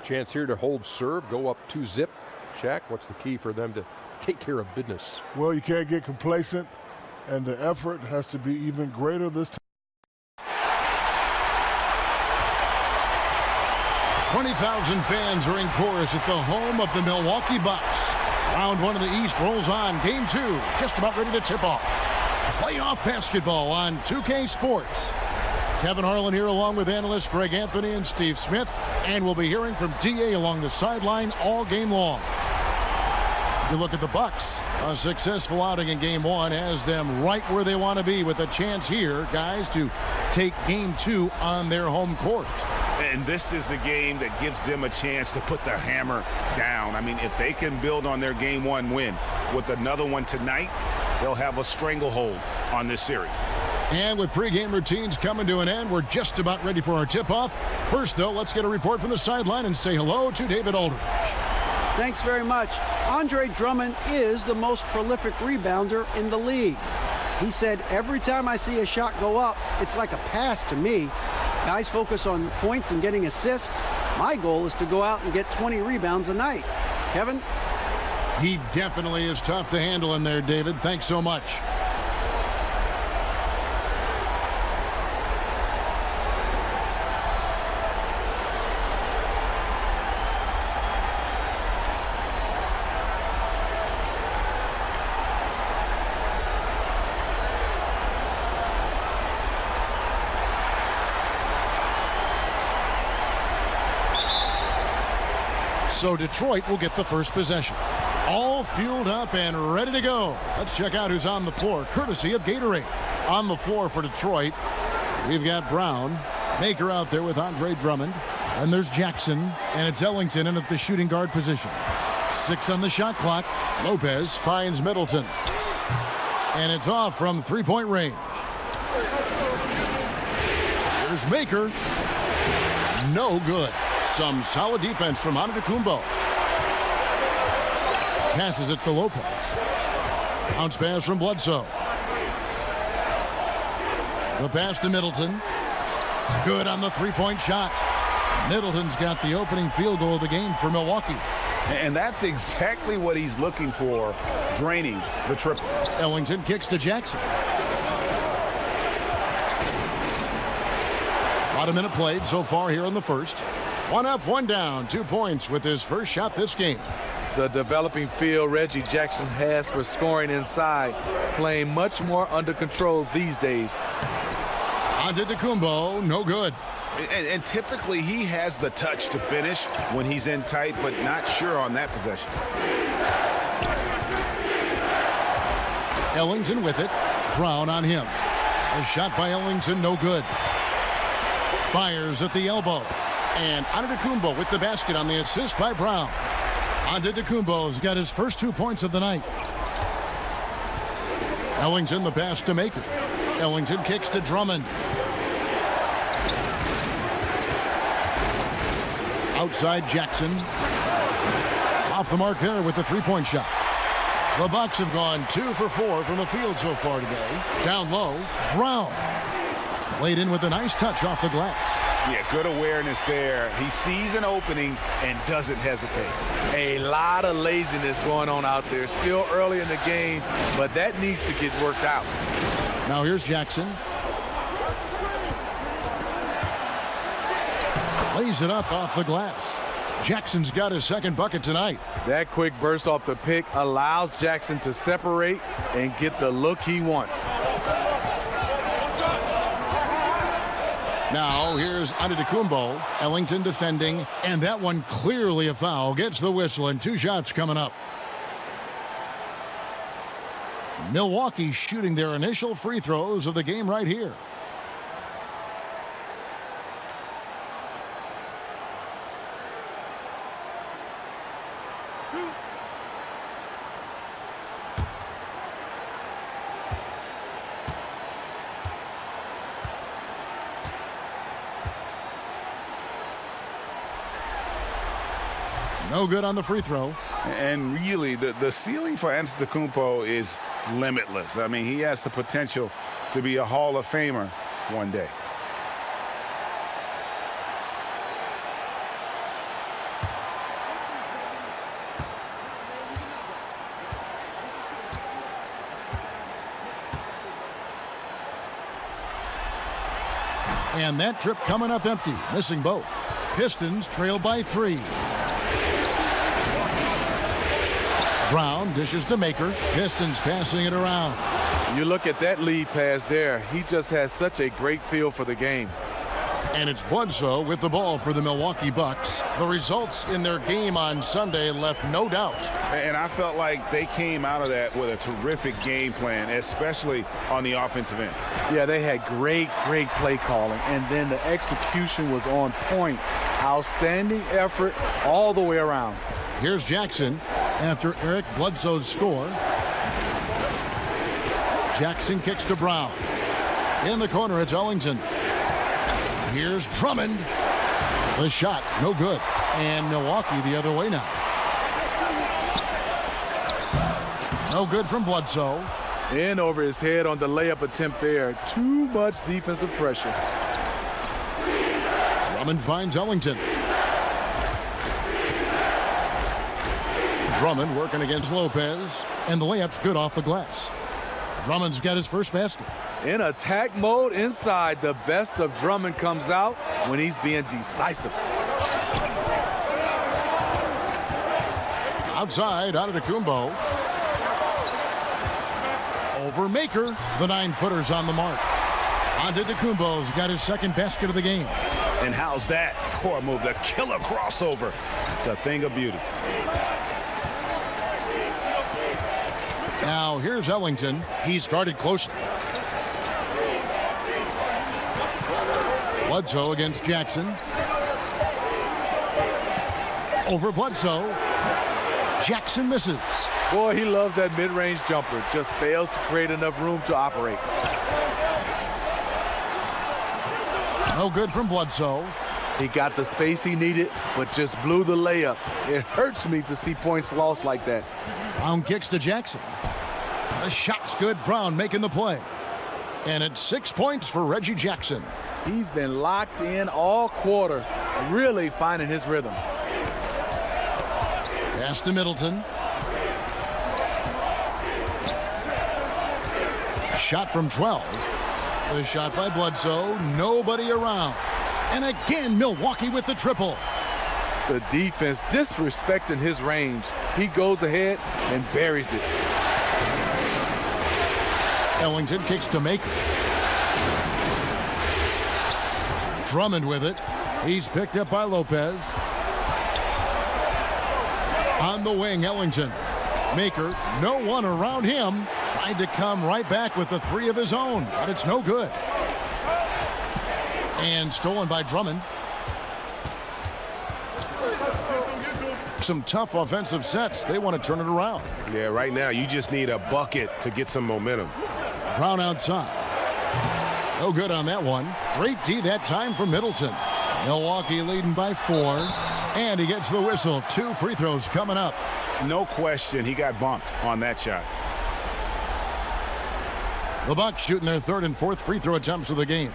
Chance here to hold serve, go up 2-zip. Shaq, what's the key for them to take care of business? Well, you can't get complacent, and the effort has to be even greater this time. 20,000 fans are in chorus at the home of the Milwaukee Bucks. Round one of the East rolls on. Game two, just about ready to tip off. Playoff basketball on 2K Sports. Kevin Harlan here along with analysts Greg Anthony and Steve Smith. And we'll be hearing from DA along the sideline all game long. You look at the Bucks. A successful outing in game one has them right where they want to be with a chance here, guys, to take game two on their home court. And this is the game that gives them a chance to put the hammer down. I mean, if they can build on their game one win with another one tonight, they'll have a stranglehold on this series. And with pregame routines coming to an end, we're just about ready for our tip-off. First, though, let's get a report from the sideline and say hello to David Aldridge. Thanks very much. Andre Drummond is the most prolific rebounder in the league. He said, every time I see a shot go up, it's like a pass to me. Guys focus on points and getting assists. My goal is to go out and get 20 rebounds a night. Kevin? He definitely is tough to handle in there, David. Thanks so much. So Detroit will get the first possession. All fueled up and ready to go. Let's check out who's on the floor, courtesy of Gatorade. On the floor for Detroit, we've got Brown, Maker out there with Andre Drummond, and there's Jackson, and it's Ellington in at the shooting guard position. 6 on the shot clock. Lopez finds Middleton, and it's off from three-point range. Here's Maker. No good. Some solid defense from Antetokounmpo. Passes it to Lopez. Bounce pass from Bledsoe. The pass to Middleton. Good on the three-point shot. Middleton's got the opening field goal of the game for Milwaukee. And that's exactly what he's looking for, draining the triple. Ellington kicks to Jackson. About a minute played so far here in the first. 1 up, 1 down, 2 points with his first shot this game. The developing feel Reggie Jackson has for scoring inside, playing much more under control these days. Antetokounmpo, no good. And typically he has the touch to finish when he's in tight, but not sure on that possession. Ellington with it. Brown on him. A shot by Ellington, no good. Fires at the elbow. And Antetokounmpo with the basket on the assist by Brown. Antetokounmpo's got his first 2 points of the night. Ellington the pass to Maker. Ellington kicks to Drummond. Outside Jackson. Off the mark there with the three-point shot. The Bucks have gone 2 for 4 from the field so far today. Down low, Brown. Played in with a nice touch off the glass. Yeah, good awareness there. He sees an opening and doesn't hesitate. A lot of laziness going on out there. Still early in the game, but that needs to get worked out. Now here's Jackson. Lays it up off the glass. Jackson's got his second bucket tonight. That quick burst off the pick allows Jackson to separate and get the look he wants. Now here's Antetokounmpo. Ellington defending, and that one clearly a foul. Gets the whistle, and 2 shots coming up. Milwaukee shooting their initial free throws of the game right here. No good on the free throw. And really, the ceiling for Antetokounmpo is limitless. I mean, he has the potential to be a Hall of Famer one day. And that trip coming up empty, missing both. Pistons trail by 3. Brown dishes to Maker. Pistons passing it around. You look at that lead pass there. He just has such a great feel for the game. And it's Bledsoe with the ball for the Milwaukee Bucks. The results in their game on Sunday left no doubt. And I felt like they came out of that with a terrific game plan, especially on the offensive end. Yeah, they had great play calling, and then the execution was on point. Outstanding effort all the way around. Here's Jackson after Eric Bledsoe's score. Jackson kicks to Brown. In the corner, it's Ellington. Here's Drummond. The shot, no good. And Milwaukee the other way now. No good from Bledsoe. In over his head on the layup attempt there. Too much defensive pressure. Drummond finds Ellington. Drummond working against Lopez. And the layup's good off the glass. Drummond's got his first basket. In attack mode inside, the best of Drummond comes out when he's being decisive. Outside, Antetokounmpo. Over Maker. The 9-footer's on the mark. Antetokounmpo's got his second basket of the game. And how's that for a move? The killer crossover. It's a thing of beauty. Now here's Ellington. He's guarded closely. Bledsoe against Jackson. Over Bledsoe. Jackson misses. Boy, he loves that mid-range jumper. Just fails to create enough room to operate. No good from Bledsoe. He got the space he needed, but just blew the layup. It hurts me to see points lost like that. Brown kicks to Jackson. The shot's good. Brown making the play. And it's 6 points for Reggie Jackson. He's been locked in all quarter, really finding his rhythm. Pass to Middleton. Shot from 12. The shot by Bledsoe. Nobody around. And again, Milwaukee with the triple. The defense disrespecting his range. He goes ahead and buries it. Ellington kicks to Maker. Drummond with it. He's picked up by Lopez. On the wing, Ellington. Maker, no one around him. Tried to come right back with the 3 of his own, but it's no good. And stolen by Drummond. Some tough offensive sets. They want to turn it around. Yeah, right now you just need a bucket to get some momentum. Brown outside. No good on that one. Great D that time for Middleton. Milwaukee leading by 4. And he gets the whistle. 2 free throws coming up. No question, he got bumped on that shot. The Bucks shooting their 3rd and 4th free throw attempts of the game.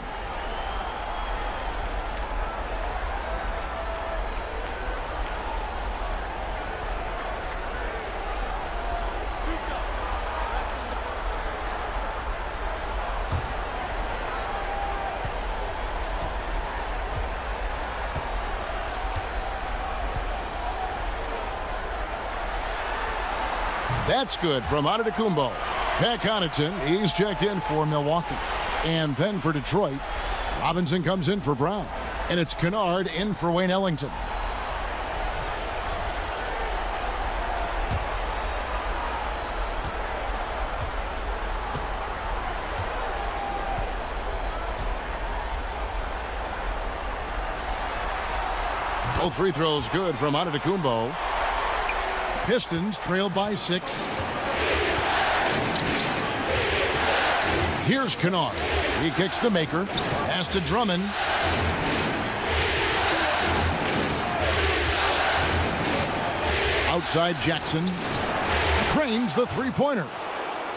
That's good from Antetokounmpo. Pat Connaughton, he's checked in for Milwaukee. And then for Detroit, Robinson comes in for Brown. And it's Kennard in for Wayne Ellington. Both free throws good from Antetokounmpo. Pistons trail by 6. Here's Kennard. He kicks to Maker. Pass to Drummond. Outside Jackson. Cranes the 3-pointer.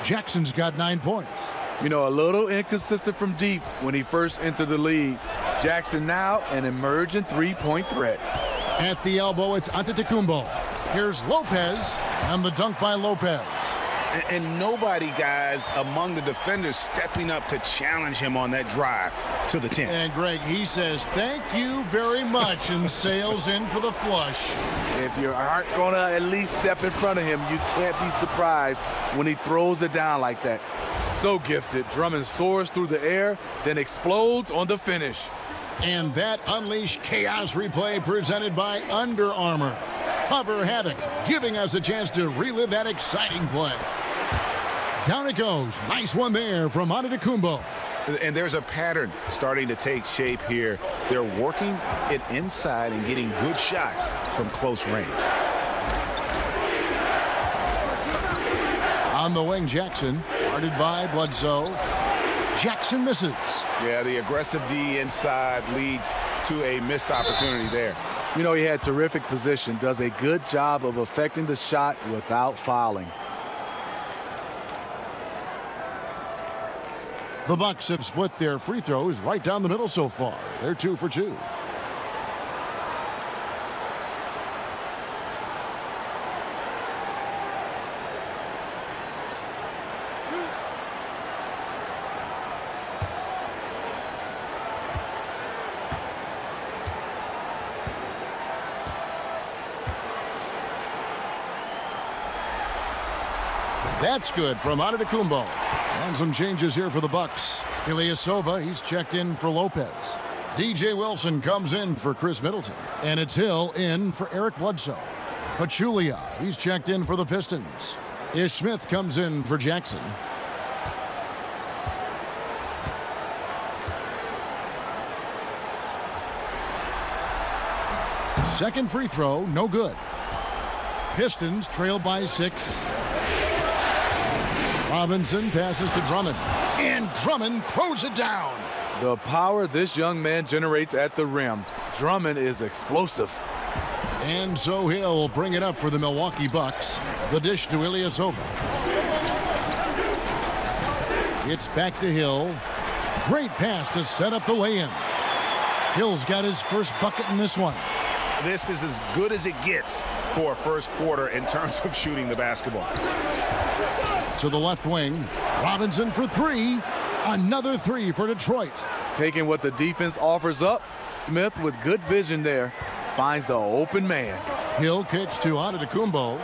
Jackson's got 9 points. You know, a little inconsistent from deep when he first entered the league. Jackson now an emerging 3-point threat. At the elbow, it's Antetokounmpo. Here's Lopez, and the dunk by Lopez. And nobody, guys, among the defenders stepping up to challenge him on that drive to the 10. And Greg, he says, thank you very much, and sails in for the flush. If you aren't going to at least step in front of him, you can't be surprised when he throws it down like that. So gifted. Drummond soars through the air, then explodes on the finish. And that unleashed chaos replay presented by Under Armour. Cover Havoc, giving us a chance to relive that exciting play. Down it goes. Nice one there from Antetokounmpo. And there's a pattern starting to take shape here. They're working it inside and getting good shots from close range. On the wing, Jackson, guarded by Bledsoe. Jackson misses. Yeah, the aggressive D inside leads to a missed opportunity there. You know, he had terrific position, does a good job of affecting the shot without fouling. The Bucks have split their free throws right down the middle so far. They're 2 for 2. That's good from Antetokounmpo. And some changes here for the Bucks. Ilyasova, he's checked in for Lopez. DJ Wilson comes in for Chris Middleton. And it's Hill in for Eric Bledsoe. Pachulia, he's checked in for the Pistons. Ish Smith comes in for Jackson. Second free throw, no good. Pistons trail by 6. Robinson passes to Drummond. And Drummond throws it down. The power this young man generates at the rim. Drummond is explosive. And so Hill bring it up for the Milwaukee Bucks. The dish to Ilyasova. It's back to Hill. Great pass to set up the lay-in. Hill's got his first bucket in this one. This is as good as it gets for a first quarter in terms of shooting the basketball. To the left wing. Robinson for 3. Another 3 for Detroit. Taking what the defense offers up, Smith with good vision there finds the open man. Hill kicks to Antetokounmpo.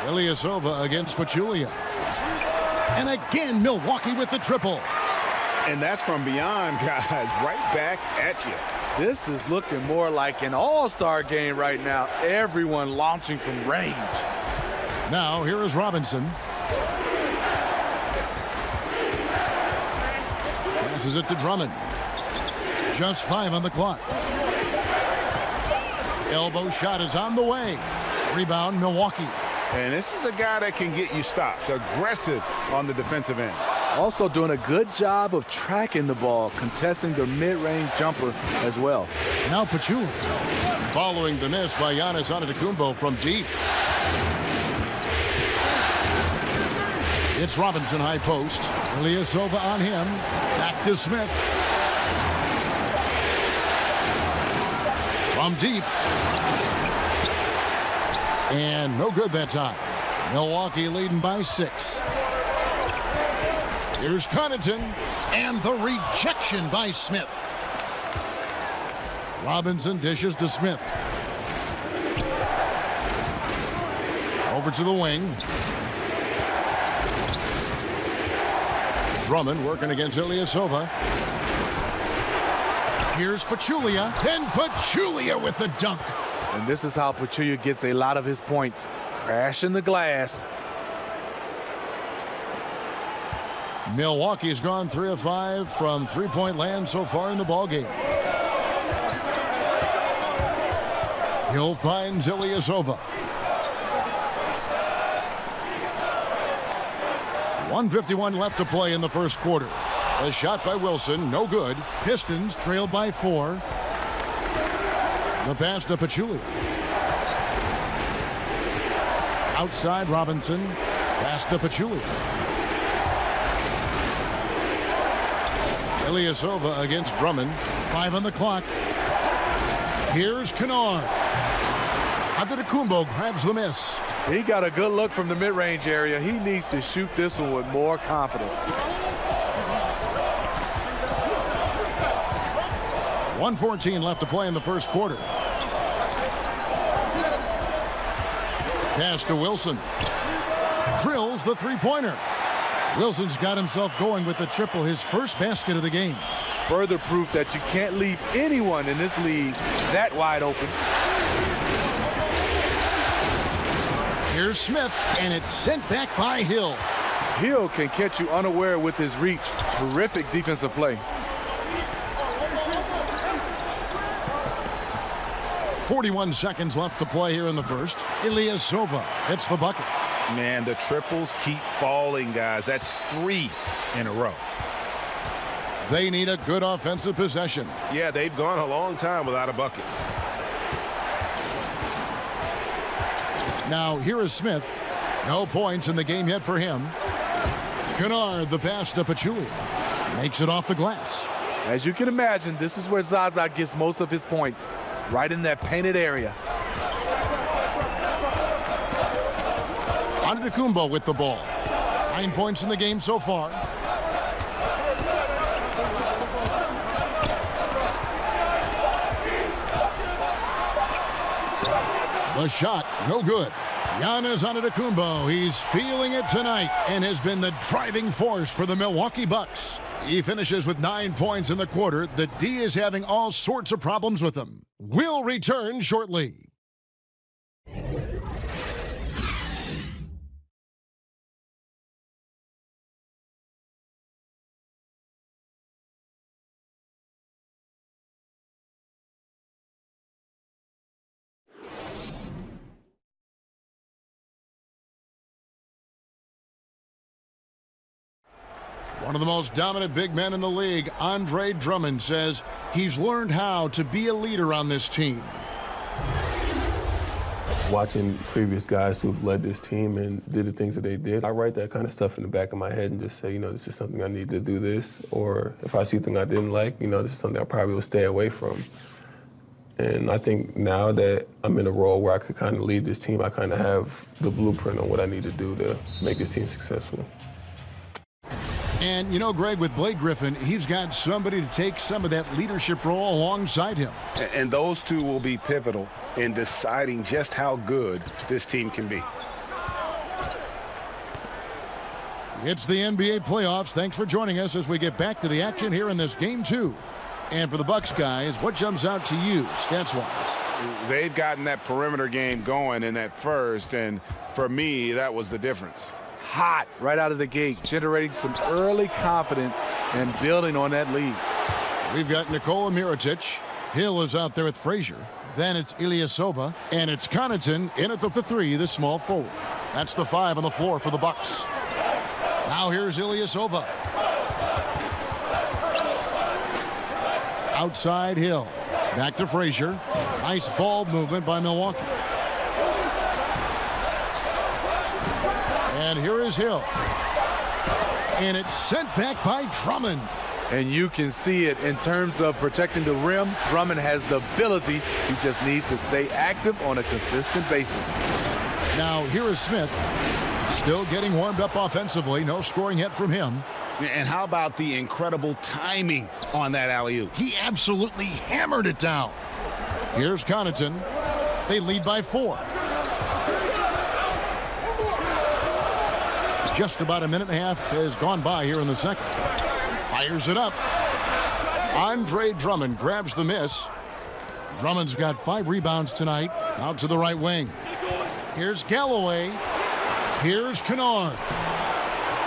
Ilyasova against Pachulia. And again, Milwaukee with the triple. And that's from beyond, guys, right back at you. This is looking more like an all-star game right now. Everyone launching from range. Now, here is Robinson. Passes it to Drummond. Just 5 on the clock. Elbow shot is on the way. Rebound, Milwaukee. And this is a guy that can get you stops. Aggressive on the defensive end. Also doing a good job of tracking the ball, contesting the mid-range jumper as well. Now Pachulia. Following the miss by Giannis Antetokounmpo from deep. It's Robinson high post. Ilyasova on him. Back to Smith. From deep. And no good that time. Milwaukee leading by 6. Here's Connaughton, and the rejection by Smith. Robinson dishes to Smith. Over to the wing. Drummond working against Ilyasova. Here's Pachulia, then Pachulia with the dunk. And this is how Pachulia gets a lot of his points. Crashing the glass. Milwaukee's gone 3 of 5 from three-point land so far in the ballgame. Hill finds Ilyasova. 1:51 left to play in the first quarter. A shot by Wilson, no good. Pistons trailed by 4. The pass to Pachulia. Outside Robinson. Pass to Pachulia. Ilyasova against Drummond. 5 on the clock. Here's Kennard. Antetokounmpo grabs the miss. He got a good look from the mid-range area. He needs to shoot this one with more confidence. 1:14 left to play in the first quarter. Pass to Wilson. Drills the three-pointer. Wilson's got himself going with the triple, his first basket of the game. Further proof that you can't leave anyone in this league that wide open. Here's Smith, and it's sent back by Hill. Hill can catch you unaware with his reach. Terrific defensive play. 41 seconds left to play here in the first. Ilyasova hits the bucket. Man, the triples keep falling, guys. That's 3 in a row. They need a good offensive possession. Yeah, they've gone a long time without a bucket. Now here is Smith. No points in the game yet for him. Kennard, the pass to Pachulia. Makes it off the glass. As you can imagine, this is where Zaza gets most of his points. Right in that painted area. Antetokounmpo with the ball. 9 points in the game so far. The shot, no good. Giannis Antetokounmpo, he's feeling it tonight and has been the driving force for the Milwaukee Bucks. He finishes with 9 points in the quarter. The D is having all sorts of problems with him. We'll return shortly. One of the most dominant big men in the league, Andre Drummond, says he's learned how to be a leader on this team. Watching previous guys who've led this team and did the things that they did, I write that kind of stuff in the back of my head and just say, this is something I need to do this. Or if I see something I didn't like, this is something I probably will stay away from. And I think now that I'm in a role where I could kind of lead this team, I kind of have the blueprint on what I need to do to make this team successful. And, Greg, with Blake Griffin, he's got somebody to take some of that leadership role alongside him. And those two will be pivotal in deciding just how good this team can be. It's the NBA playoffs. Thanks for joining us as we get back to the action here in this Game 2. And for the Bucks guys, what jumps out to you, stats-wise? They've gotten that perimeter game going in that first, and for me, that was the difference. Hot right out of the gate, generating some early confidence and building on that lead. We've got Nikola Mirotic. Hill is out there with Frazier. Then it's Ilyasova, and it's Connaughton in at the 3, the small forward. That's the 5 on the floor for the Bucks. Now here's Ilyasova. Outside Hill. Back to Frazier. Nice ball movement by Milwaukee. And here is Hill. And it's sent back by Drummond. And you can see it in terms of protecting the rim. Drummond has the ability. He just needs to stay active on a consistent basis. Now here is Smith. Still getting warmed up offensively. No scoring yet from him. And how about the incredible timing on that alley-oop? He absolutely hammered it down. Here's Connaughton. They lead by 4. Just about a minute and a half has gone by here in the second. Fires it up. Andre Drummond grabs the miss. Drummond's got 5 rebounds tonight. Out to the right wing. Here's Galloway. Here's Kennard.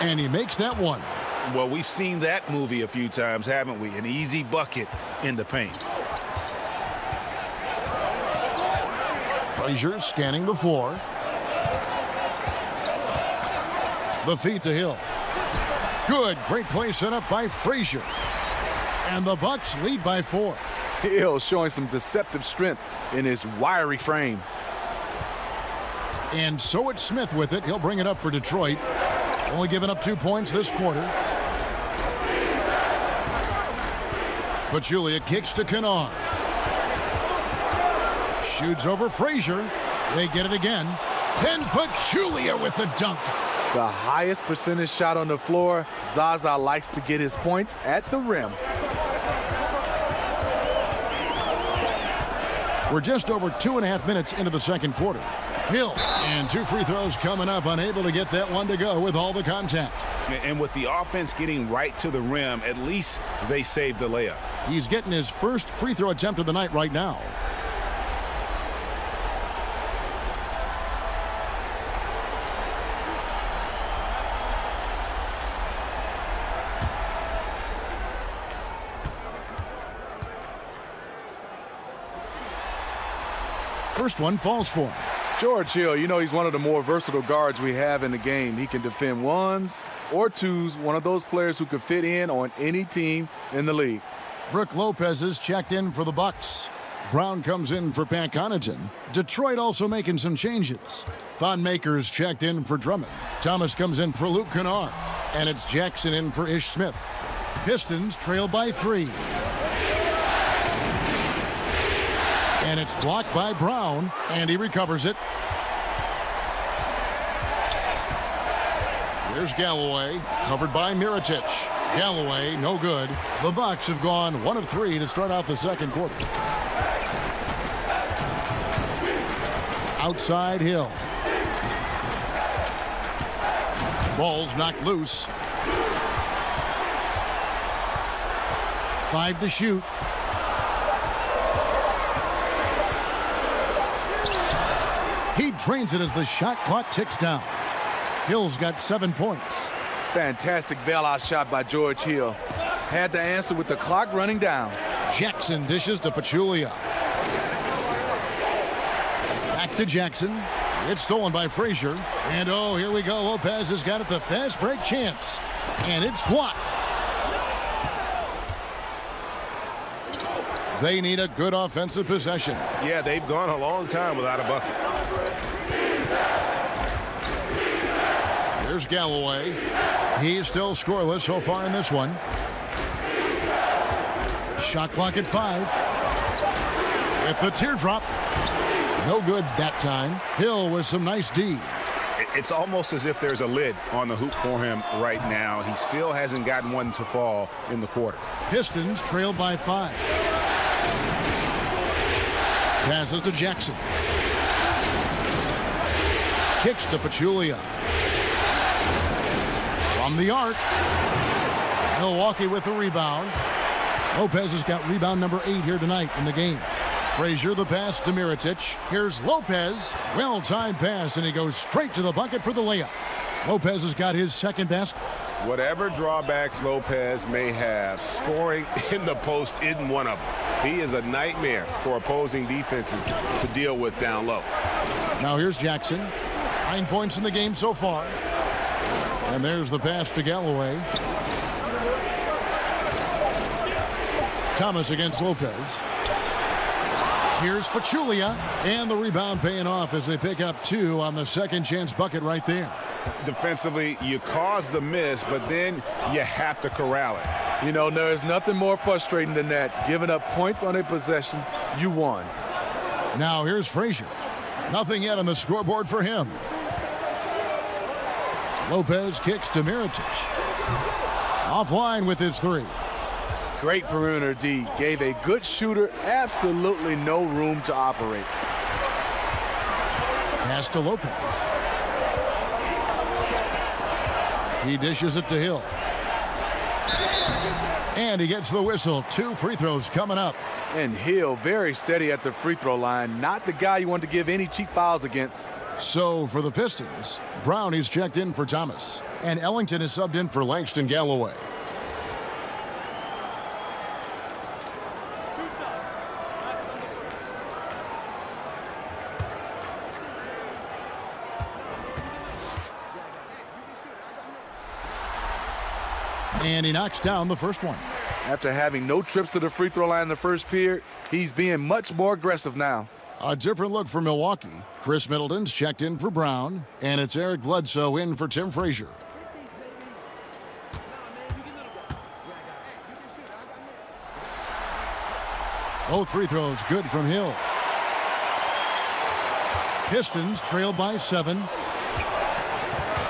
And he makes that one. Well, we've seen that movie a few times, haven't we? An easy bucket in the paint. Frazier scanning the floor. The feed to Hill. Good. Great play set up by Frazier. And the Bucks lead by 4. Hill showing some deceptive strength in his wiry frame. And so it's Smith with it. He'll bring it up for Detroit. Only giving up 2 points this quarter. Pachulia kicks to Kennard. Shoots over Frazier. They get it again. Then Pachulia with the dunk. The highest percentage shot on the floor. Zaza likes to get his points at the rim. We're just over 2.5 minutes into the second quarter. Hill, and 2 free throws coming up, unable to get that one to go with all the contact. And with the offense getting right to the rim, at least they saved the layup. He's getting his first free throw attempt of the night right now. First one falls for him. George Hill, you know he's one of the more versatile guards we have in the game. He can defend ones or twos, one of those players who could fit in on any team in the league. Brook Lopez is checked in for the Bucks. Brown comes in for Pat Connaughton. Detroit also making some changes. Thon Maker's checked in for Drummond. Thomas comes in for Luke Kennard. And it's Jackson in for Ish Smith. Pistons trail by 3. And it's blocked by Brown, and he recovers it. Here's Galloway, covered by Mirotic. Galloway, no good. The Bucks have gone 1 of 3 to start out the second quarter. Outside Hill. Ball's knocked loose. 5 to shoot. He drains it as the shot clock ticks down. Hill's got 7 points. Fantastic bailout shot by George Hill. Had the answer with the clock running down. Jackson dishes to Pachulia. Back to Jackson. It's stolen by Frazier. And oh, here we go. Lopez has got it, the fast break chance. And it's blocked. They need a good offensive possession. Yeah, they've gone a long time without a bucket. Here's Galloway. He's still scoreless so far in this one. Shot clock at 5. With the teardrop. No good that time. Hill with some nice D. It's almost as if there's a lid on the hoop for him right now. He still hasn't gotten one to fall in the quarter. Pistons trail by 5. Passes to Jackson. Kicks to Pachulia. From the arc. Milwaukee with the rebound. Lopez has got rebound number 8 here tonight in the game. Frazier the pass to Mirotic. Here's Lopez. Well-timed pass, and he goes straight to the bucket for the layup. Lopez has got his second basket. Whatever drawbacks Lopez may have, scoring in the post isn't one of them. He is a nightmare for opposing defenses to deal with down low. Now here's Jackson. 9 points in the game so far. And there's the pass to Galloway. Thomas against Lopez. Here's Pachulia. And the rebound paying off as they pick up 2 on the second chance bucket right there. Defensively, you cause the miss, but then you have to corral it. You know, there is nothing more frustrating than that. Giving up points on a possession, you won. Now here's Frazier. Nothing yet on the scoreboard for him. Lopez kicks to Mirotic. Offline with his 3. Great perimeter D. Gave a good shooter absolutely no room to operate. Pass to Lopez. He dishes it to Hill. And he gets the whistle. 2 free throws coming up. And Hill very steady at the free throw line. Not the guy you want to give any cheap fouls against. So for the Pistons, Brown is checked in for Thomas. And Ellington is subbed in for Langston Galloway. And he knocks down the first one. After having no trips to the free throw line in the first period, he's being much more aggressive now. A different look for Milwaukee. Chris Middleton's checked in for Brown, and it's Eric Bledsoe in for Tim Frazier. Both free throws good from Hill. Pistons trail by 7.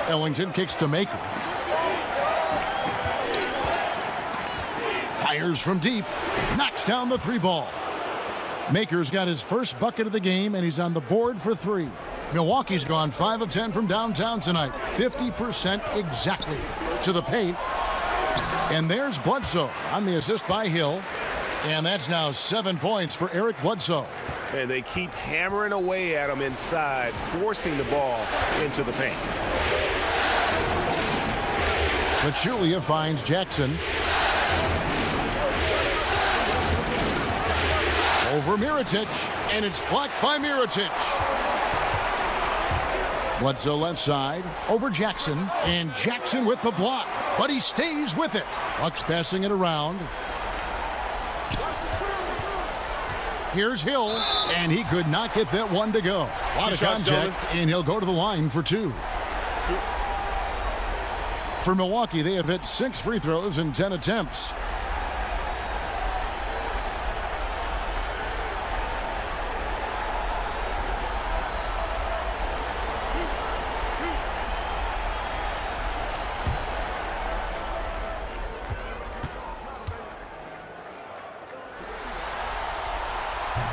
Ellington kicks to Maker. Fires from deep. Knocks down the 3 ball. Maker's got his first bucket of the game, and he's on the board for 3. Milwaukee's gone 5 of 10 from downtown tonight. 50% exactly to the paint. And there's Bledsoe on the assist by Hill. And that's now 7 points for Eric Bledsoe. And they keep hammering away at him inside, forcing the ball into the paint. Pachulia finds Jackson. Over Mirotic, and it's blocked by Mirotic. Bledsoe left side, over Jackson, and Jackson with the block, but he stays with it. Bucks passing it around. Here's Hill, and he could not get that one to go. A lot of contact, and he'll go to the line for 2. For Milwaukee, they have hit 6 free throws in 10 attempts.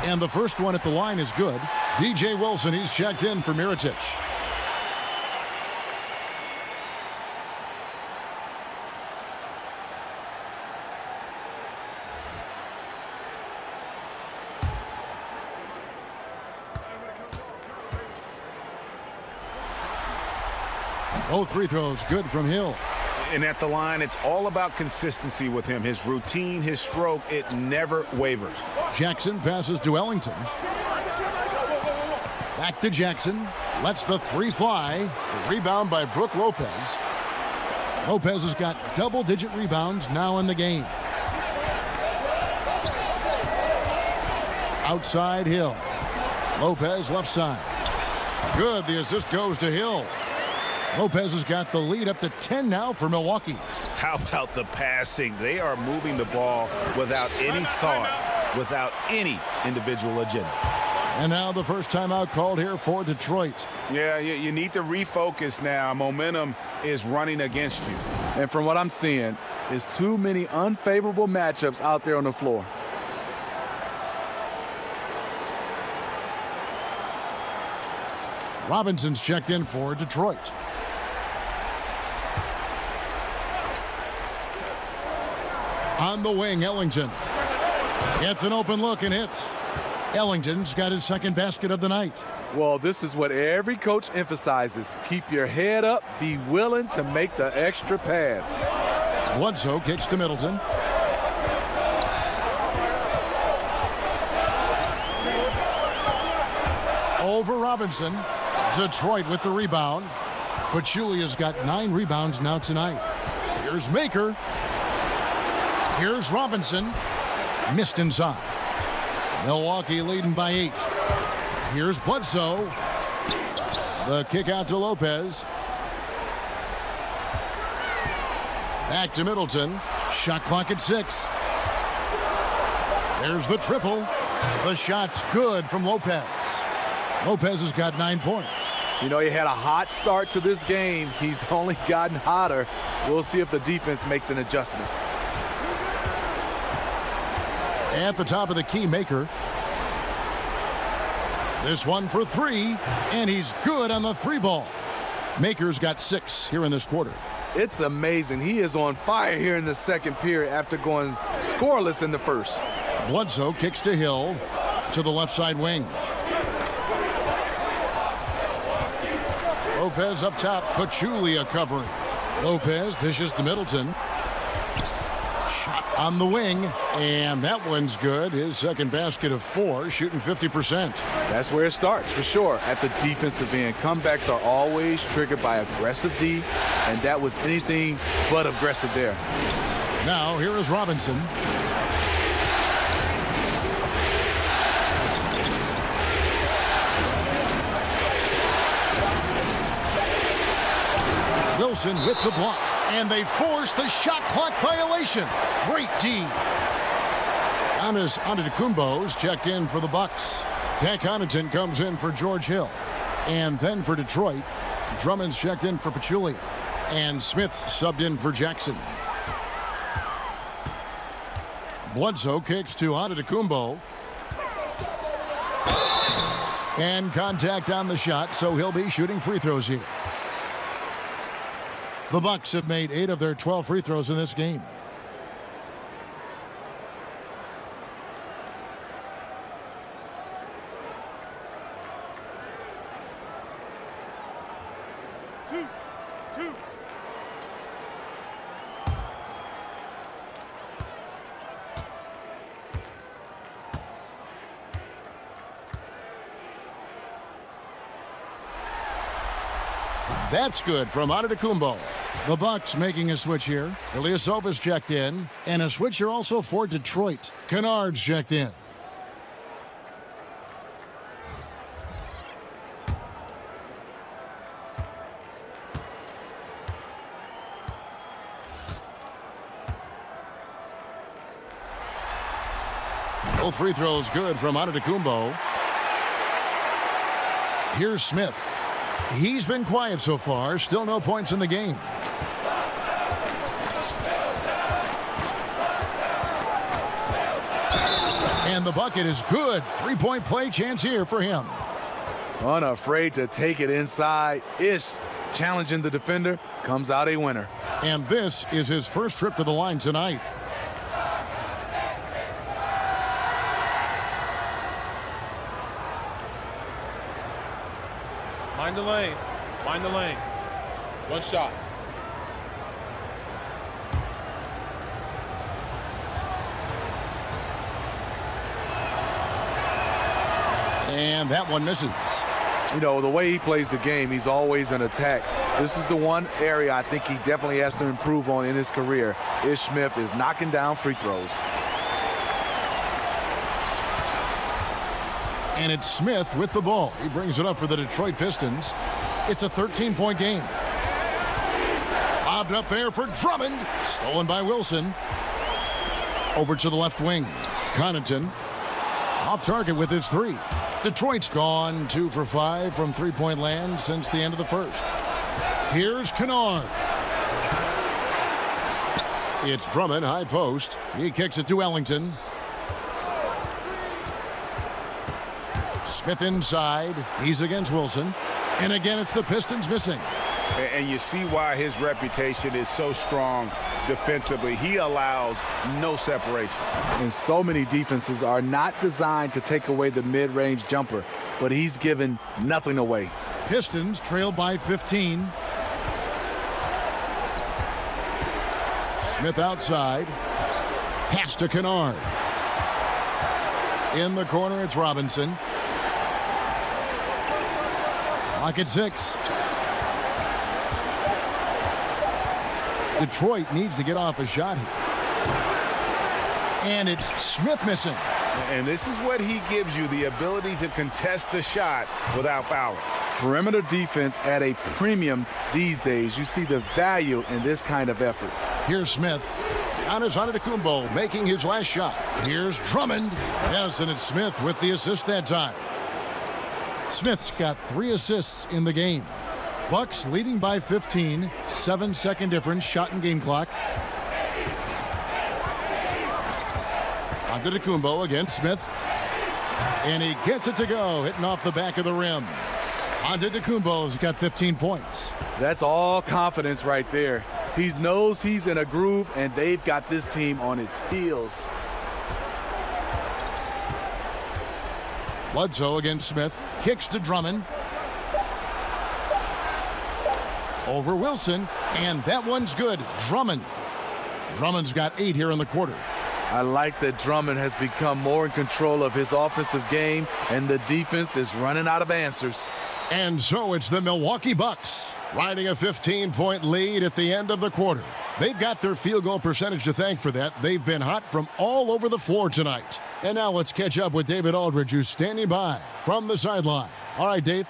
And the first one at the line is good. DJ Wilson, he's checked in for Mirotic. Both free throws good from Hill. And at the line, it's all about consistency with him. His routine, his stroke, it never wavers. Jackson passes to Ellington. Back to Jackson. Lets the 3 fly. Rebound by Brook Lopez. Lopez has got double-digit rebounds now in the game. Outside Hill. Lopez left side. Good. The assist goes to Hill. Lopez has got the lead up to 10 now for Milwaukee. How about the passing? They are moving the ball without any thought, without any individual agenda. And now the first timeout called here for Detroit. Yeah, you need to refocus now. Momentum is running against you. And from what I'm seeing, is too many unfavorable matchups out there on the floor. Robinson's checked in for Detroit. On the wing, Ellington gets an open look and hits. Ellington's got his second basket of the night. Well, this is what every coach emphasizes. Keep your head up. Be willing to make the extra pass. Bledsoe kicks to Middleton. Over Robinson. Detroit with the rebound. Pachulia's got 9 rebounds now tonight. Here's Maker. Here's Robinson. Missed inside. Milwaukee leading by 8. Here's Bledsoe. The kick out to Lopez. Back to Middleton. Shot clock at 6. There's the triple. The shot's good from Lopez. Lopez has got 9 points. You know, he had a hot start to this game. He's only gotten hotter. We'll see if the defense makes an adjustment. At the top of the key, Maker. This one for 3, and he's good on the 3 ball. Maker's got 6 here in this quarter. It's amazing. He is on fire here in the second period after going scoreless in the first. Bledsoe kicks to Hill to the left side wing. Lopez up top. Pachulia covering. Lopez dishes to Middleton. Shot on the wing, and that one's good. His second basket of 4, shooting 50%. That's where it starts, for sure. At the defensive end, comebacks are always triggered by aggressive D, and that was anything but aggressive there. Now, here is Robinson. Wilson with the block, and they force the shot clock violation. Great D. Giannis Antetokounmpo's checked in for the Bucks. Pat Connaughton comes in for George Hill. And then for Detroit, Drummond's checked in for Pachulia. And Smith's subbed in for Jackson. Bledsoe kicks to Antetokounmpo. And contact on the shot, so he'll be shooting free throws here. The Bucks have made 8 of their 12 free throws in this game. That's good from Antetokounmpo. The Bucks making a switch here. Ilyasova's checked in. And a switch here also for Detroit. Kennard's checked in. Both free throws good from Antetokounmpo. Here's Smith. He's been quiet so far. Still no points in the game. And the bucket is good. Three-point play chance here for him. Unafraid to take it inside. Ish challenging the defender. Comes out a winner. And this is his first trip to the line tonight. Mind the lanes. Mind the lanes. One shot. And that one misses. You know, the way he plays the game, he's always in attack. This is the one area I think he definitely has to improve on in his career. Ish Smith is knocking down free throws. And it's Smith with the ball. He brings it up for the Detroit Pistons. It's a 13-point game. Lobbed up there for Drummond. Stolen by Wilson. Over to the left wing. Connaughton off target with his three. Detroit's gone 2 for 5 from three-point land since the end of the first. Here's Kennard. It's Drummond, high post. He kicks it to Ellington. Smith inside. He's against Wilson. And again, it's the Pistons missing. And you see why his reputation is so strong defensively. He allows no separation. And so many defenses are not designed to take away the mid-range jumper, but he's given nothing away. Pistons trail by 15. Smith outside. Pass to Kennard. In the corner, it's Robinson. Clock at 6. Detroit needs to get off a shot here. And it's Smith missing. And this is what he gives you, the ability to contest the shot without fouling. Perimeter defense at a premium these days. You see the value in this kind of effort. Here's Smith. Giannis Antetokounmpo making his last shot. Here's Drummond. Yes, and it's Smith with the assist that time. Smith's got 3 assists in the game. Bucks leading by 15. 7-second difference, shot and game clock. Antetokounmpo against Smith. And he gets it to go, hitting off the back of the rim. Antetokounmpo's got 15 points. That's all confidence right there. He knows he's in a groove, and they've got this team on its heels. Bledsoe against Smith. Kicks to Drummond. Over Wilson. And that one's good. Drummond. Drummond's got 8 here in the quarter. I like that Drummond has become more in control of his offensive game, and the defense is running out of answers. And so it's the Milwaukee Bucks riding a 15-point lead at the end of the quarter. They've got their field goal percentage to thank for that. They've been hot from all over the floor tonight. And now let's catch up with David Aldridge, who's standing by from the sideline. All right, Dave.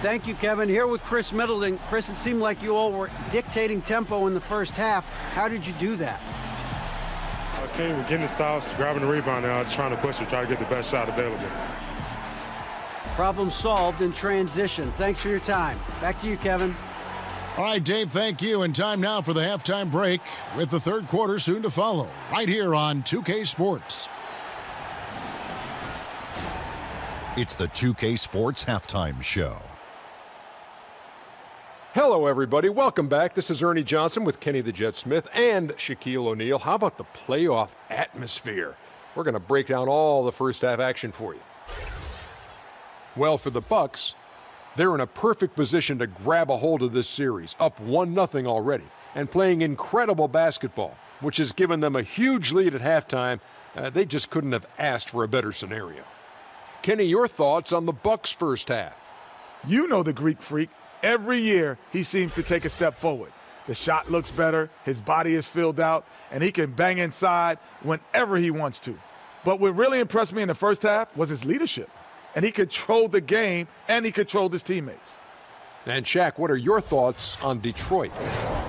Thank you, Kevin. Here with Chris Middleton. Chris, it seemed like you all were dictating tempo in the first half. How did you do that? Okay, we're getting the stops, grabbing the rebound now, just trying to push it, try to get the best shot available. Problem solved in transition. Thanks for your time. Back to you, Kevin. All right, Dave, thank you. And time now for the halftime break with the third quarter soon to follow right here on 2K Sports. It's the 2K Sports Halftime Show. Hello, everybody. Welcome back. This is Ernie Johnson with Kenny the Jet Smith and Shaquille O'Neal. How about the playoff atmosphere? We're going to break down all the first half action for you. Well, for the Bucks, they're in a perfect position to grab a hold of this series, up 1-0 already, and playing incredible basketball, which has given them a huge lead at halftime. They just couldn't have asked for a better scenario. Kenny, your thoughts on the Bucks' first half? You know the Greek Freak. Every year, he seems to take a step forward. The shot looks better, his body is filled out, and he can bang inside whenever he wants to. But what really impressed me in the first half was his leadership. And he controlled the game, and he controlled his teammates. And Shaq, what are your thoughts on Detroit?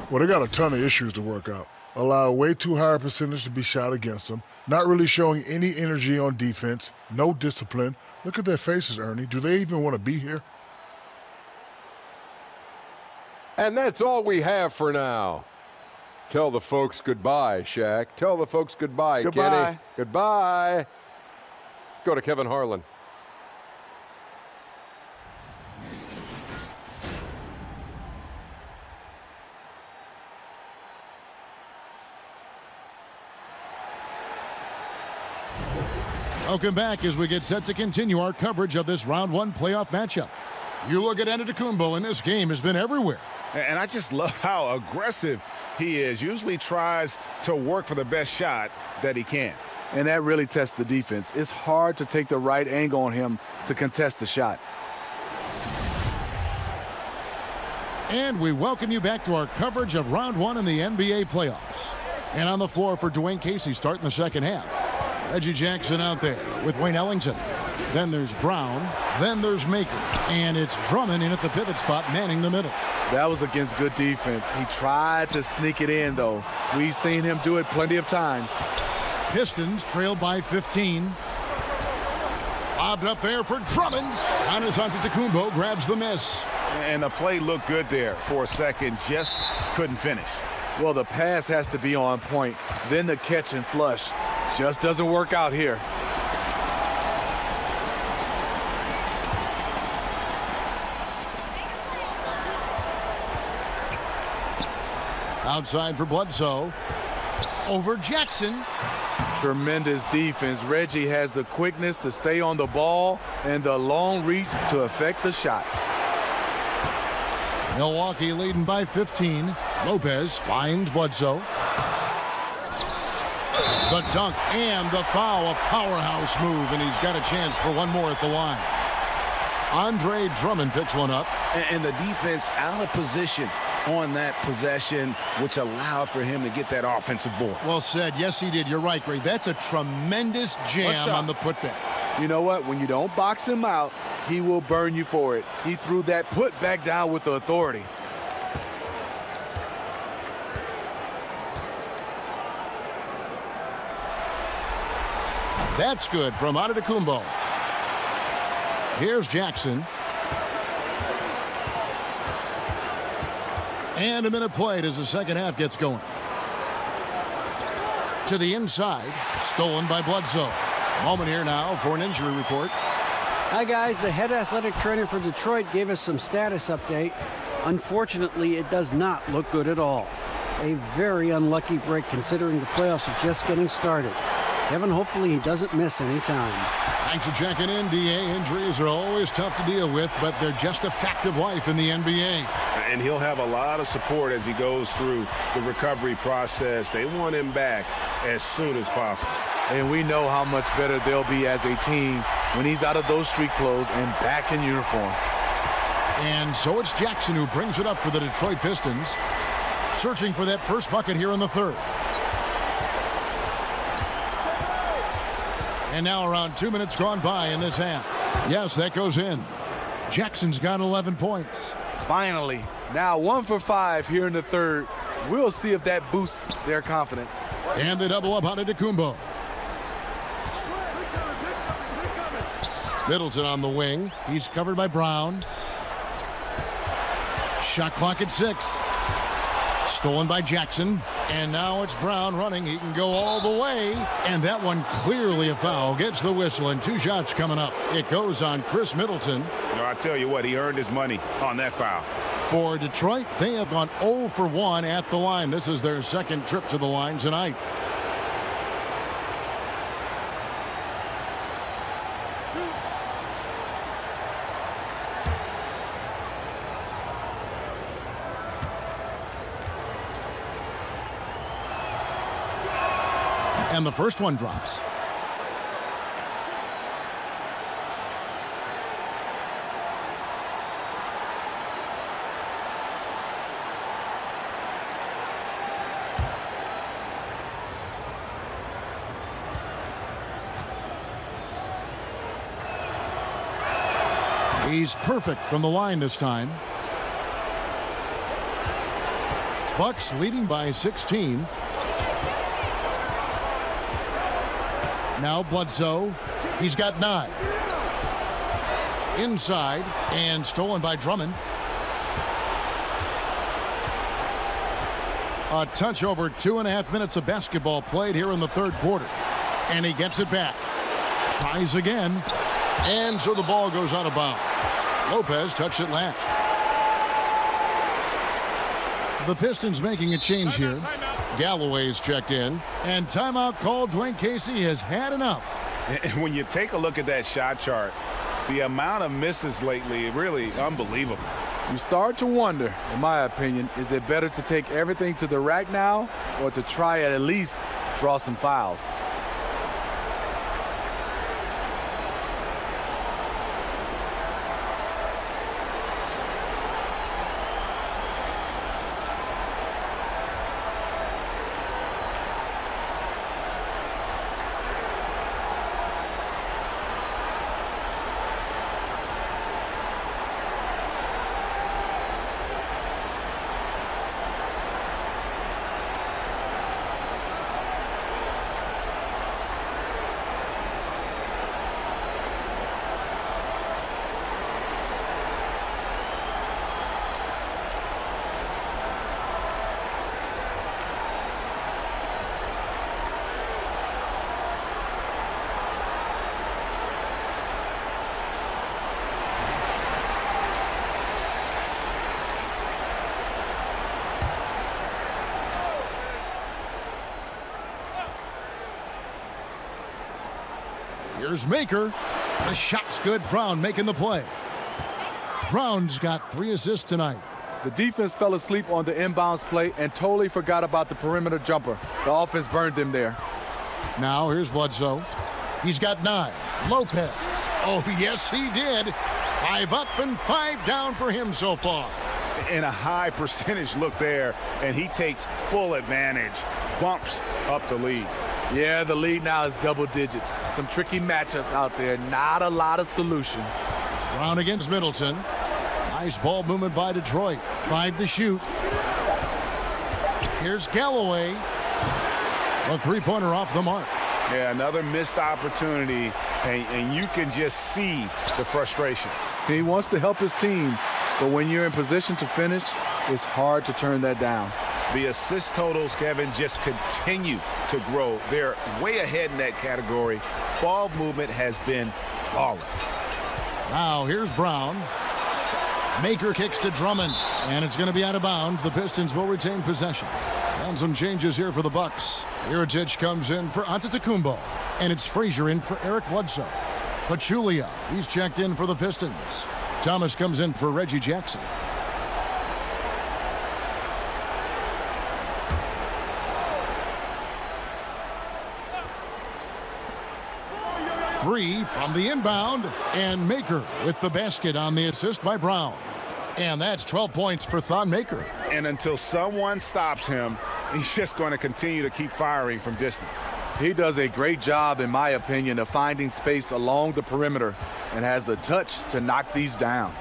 Well, they got a ton of issues to work out. Allow way too high a percentage to be shot against them. Not really showing any energy on defense. No discipline. Look at their faces, Ernie. Do they even want to be here? And that's all we have for now. Tell the folks goodbye, Shaq. Tell the folks goodbye, Goodbye. Kenny. Goodbye. Go to Kevin Harlan. Welcome back as we get set to continue our coverage of this round one playoff matchup. You look at Antetokounmpo, and this game has been everywhere. And I just love how aggressive he is. Usually tries to work for the best shot that he can. And that really tests the defense. It's hard to take the right angle on him to contest the shot. And we welcome you back to our coverage of round one in the NBA playoffs. And on the floor for Dwayne Casey starting the second half. Reggie Jackson out there with Wayne Ellington. Then there's Brown. Then there's Maker. And it's Drummond in at the pivot spot, manning the middle. That was against good defense. He tried to sneak it in, though. We've seen him do it plenty of times. Pistons trail by 15. Lobbed up there for Drummond. Giannis Antetokounmpo grabs the miss. And the play looked good there for a second, just couldn't finish. Well, the pass has to be on point. Then the catch and flush just doesn't work out here. Outside for Bledsoe. Over Jackson. Tremendous defense. Reggie has the quickness to stay on the ball and the long reach to affect the shot. Milwaukee leading by 15. Lopez finds Bledsoe. The dunk and the foul, a powerhouse move, and he's got a chance for one more at the line. Andre Drummond picks one up. And the defense out of position on that possession, which allowed for him to get that offensive board. Well said. Yes, he did. You're right, Greg. That's a tremendous jam on the putback. You know what? When you don't box him out, he will burn you for it. He threw that putback down with the authority. That's good from Antetokounmpo. Here's Jackson. And a minute played as the second half gets going. To the inside, stolen by Bledsoe. Moment here now for an injury report. Hi, guys. The head athletic trainer for Detroit gave us some status update. Unfortunately, it does not look good at all. A very unlucky break considering the playoffs are just getting started. Kevin, hopefully he doesn't miss any time. Thanks for checking in, DA. Injuries are always tough to deal with, but they're just a fact of life in the NBA. And he'll have a lot of support as he goes through the recovery process. They want him back as soon as possible. And we know how much better they'll be as a team when he's out of those street clothes and back in uniform. And so it's Jackson who brings it up for the Detroit Pistons, searching for that first bucket here in the third. And now around 2 minutes gone by in this half. Yes, that goes in. Jackson's got 11 points. Finally, now 1 for 5 here in the third. We'll see if that boosts their confidence. And the double up on Antetokounmpo. Middleton on the wing. He's covered by Brown. Shot clock at 6. Stolen by Jackson. And now it's Brown running. He can go all the way. And that one clearly a foul. Gets the whistle, and 2 shots coming up. It goes on Chris Middleton. No, I tell you what, he earned his money on that foul. For Detroit, they have gone 0 for 1 at the line. This is their second trip to the line tonight. And the first one drops. He's perfect from the line this time. Bucks leading by 16. Now Bledsoe. He's got 9. Inside and stolen by Drummond. A touch over 2.5 minutes of basketball played here in the third quarter. And he gets it back. Tries again. And so the ball goes out of bounds. Lopez touched it last. The Pistons making a change here. Galloway's checked in. And timeout called. Dwayne Casey has had enough. And when you take a look at that shot chart, the amount of misses lately, really unbelievable. You start to wonder, in my opinion, is it better to take everything to the rack now or to try at least draw some fouls? Here's Maker. The shot's good. Brown making the play. Brown's got 3 assists tonight. The defense fell asleep on the inbounds play and totally forgot about the perimeter jumper. The offense burned them there. Now here's Bledsoe. He's got 9. Lopez. Oh, yes, he did. 5 up and 5 down for him so far. And a high percentage look there, and he takes full advantage. Bumps up the lead. Yeah, the lead now is double digits. Some tricky matchups out there. Not a lot of solutions. Brown against Middleton. Nice ball movement by Detroit. 5 to shoot. Here's Galloway. A 3-pointer off the mark. Yeah, another missed opportunity, and you can just see the frustration. He wants to help his team, but when you're in position to finish, it's hard to turn that down. The assist totals, Kevin, just continue to grow. They're way ahead in that category. Ball movement has been flawless. Now here's Brown. Maker kicks to Drummond, and it's going to be out of bounds. The Pistons will retain possession. And some changes here for the Bucks. Iritic comes in for Antetokounmpo, and it's Frazier in for Eric Bledsoe. Pachulia, he's checked in for the Pistons. Thomas comes in for Reggie Jackson. Three from the inbound, and Maker with the basket on the assist by Brown. And that's 12 points for Thon Maker. And until someone stops him, he's just going to continue to keep firing from distance. He does a great job, in my opinion, of finding space along the perimeter and has the touch to knock these down.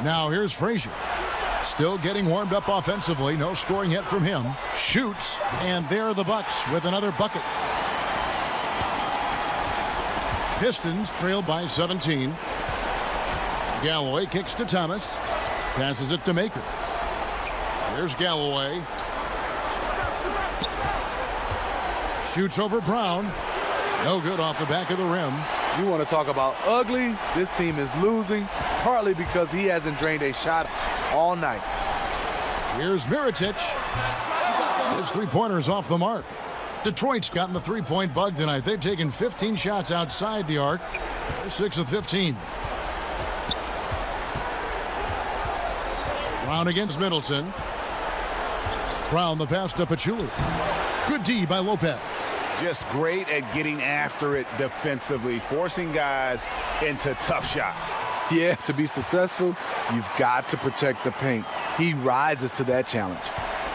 Now here's Frazier. Still getting warmed up offensively. No scoring yet from him. Shoots, and there are the Bucks with another bucket. Pistons trail by 17. Galloway kicks to Thomas. Passes it to Maker. Here's Galloway. Shoots over Brown. No good off the back of the rim. You want to talk about ugly? This team is losing, partly because he hasn't drained a shot all night. Here's Mirotic. His three-pointer's off the mark. Detroit's gotten the three-point bug tonight. They've taken 15 shots outside the arc. They're 6 of 15. Brown against Middleton. Brown the pass to Pachulia. Good D by Lopez. Just great at getting after it defensively, forcing guys into tough shots. Yeah, to be successful, you've got to protect the paint. He rises to that challenge.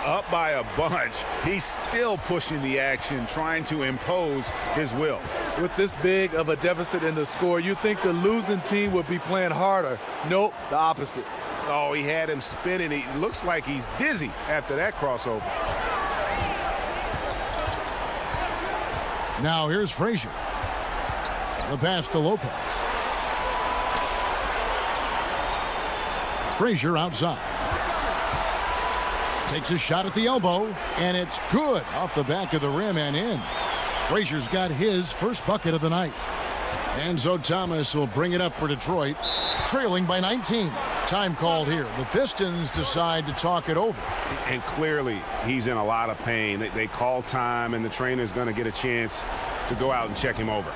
Up by a bunch, he's still pushing the action, trying to impose his will. With this big of a deficit in the score, you think the losing team would be playing harder. Nope, the opposite. Oh, he had him spinning. He looks like he's dizzy after that crossover. Now here's Frazier. The pass to Lopez. Frazier outside. Takes a shot at the elbow, and it's good off the back of the rim and in. Frazier's got his first bucket of the night. And so Thomas will bring it up for Detroit, trailing by 19. Time called here. The Pistons decide to talk it over. And clearly, he's in a lot of pain. They call time, and the trainer's going to get a chance to go out and check him over.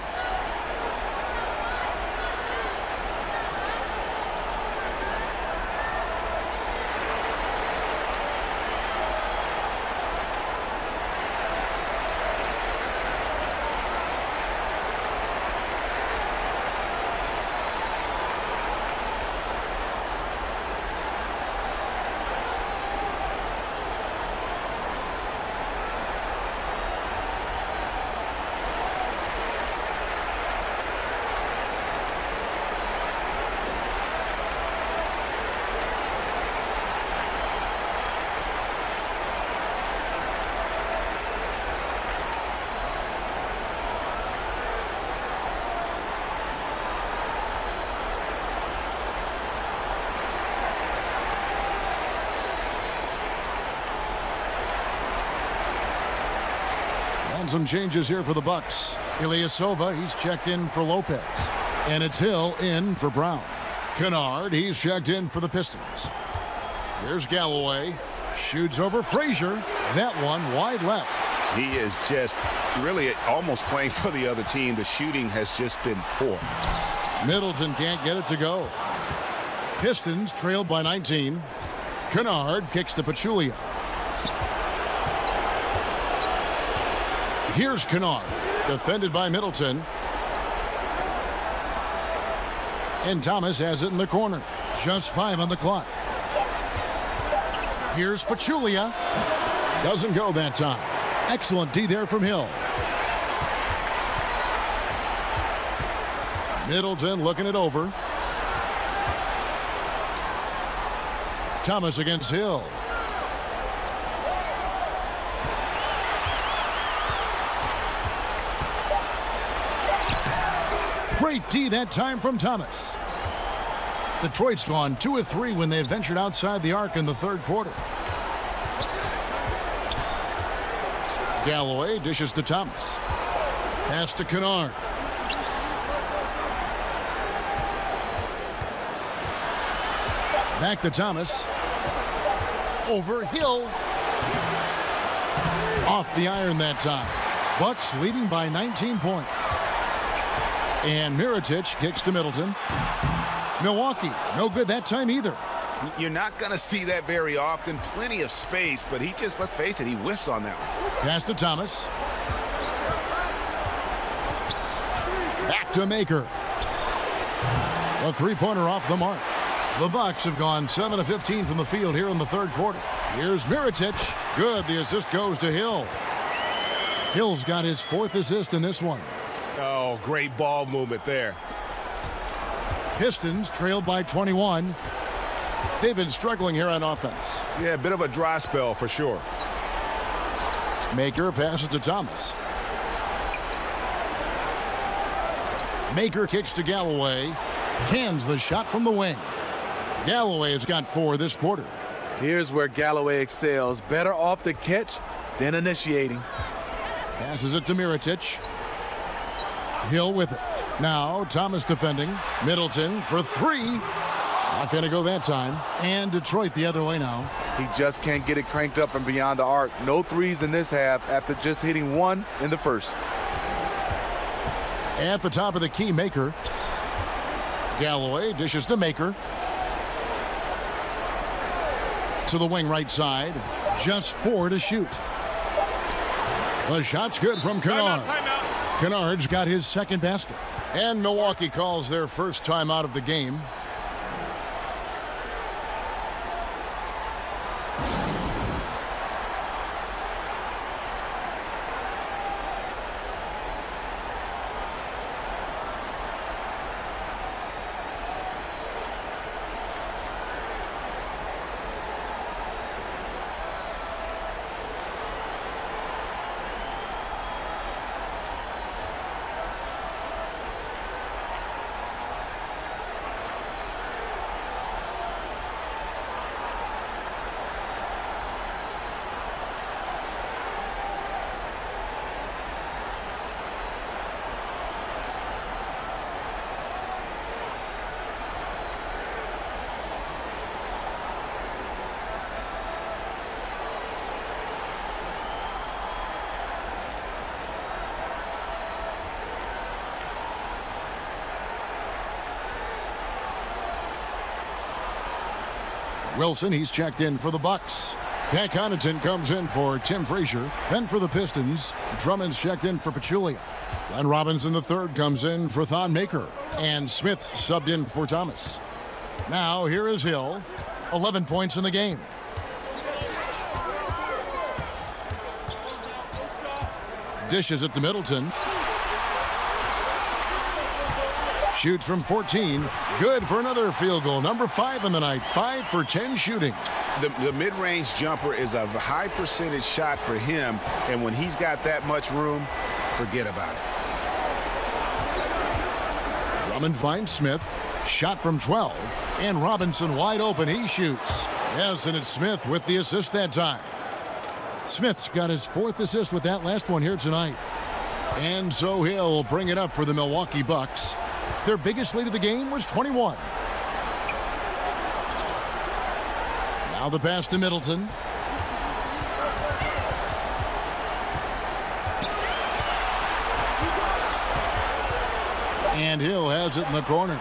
Some changes here for the Bucks. Ilyasova, he's checked in for Lopez. And it's Hill in for Brown. Kennard, he's checked in for the Pistons. Here's Galloway. Shoots over Frazier. That one wide left. He is just really almost playing for the other team. The shooting has just been poor. Middleton can't get it to go. Pistons trailed by 19. Kennard kicks to Pachulia. Here's Kennard, defended by Middleton. And Thomas has it in the corner. Just 5 on the clock. Here's Pachulia. Doesn't go that time. Excellent D there from Hill. Middleton looking it over. Thomas against Hill. Great D that time from Thomas. Detroit's gone 2 of 3 when they ventured outside the arc in the third quarter. Galloway dishes to Thomas. Pass to Kennard. Back to Thomas. Over Hill. Off the iron that time. Bucks leading by 19 points. And Mirotic kicks to Middleton. Milwaukee, no good that time either. You're not going to see that very often. Plenty of space, but he just, let's face it, he whiffs on that one. Pass to Thomas. Back to Maker. A three-pointer off the mark. The Bucks have gone 7 of 15 from the field here in the third quarter. Here's Mirotic. Good. The assist goes to Hill. Hill's got his 4th assist in this one. Oh, great ball movement there. Pistons trailed by 21. They've been struggling here on offense. Yeah, a bit of a dry spell for sure. Maker passes to Thomas. Maker kicks to Galloway. Cans the shot from the wing. Galloway has got 4 this quarter. Here's where Galloway excels. Better off the catch than initiating. Passes it to Mirotic. Hill with it. Now Thomas defending. Middleton for 3. Not going to go that time. And Detroit the other way now. He just can't get it cranked up from beyond the arc. No threes in this half after just hitting 1 in the first. At the top of the key, Maker. Galloway dishes to Maker. To the wing right side. Just 4 to shoot. The shot's good from Kennard. Kennard's got his second basket. And Milwaukee calls their first time out of the game. Wilson, he's checked in for the Bucks. Pat Connaughton comes in for Tim Frazier. Then for the Pistons, Drummond's checked in for Pachulia. Glenn Robinson III comes in for Thon Maker. And Smith subbed in for Thomas. Now here is Hill. 11 points in the game. Dishes it to Middleton. Shoots from 14. Good for another field goal. Number 5 in the night. 5 for 10 shooting. The mid-range jumper is a high percentage shot for him, and when he's got that much room, forget about it. Drummond finds Smith. Shot from 12. And Robinson wide open. He shoots. Yes, and it's Smith with the assist that time. Smith's got his 4th assist with that last one here tonight. And so he'll bring it up for the Milwaukee Bucks. Their biggest lead of the game was 21. Now the pass to Middleton. And Hill has it in the corner.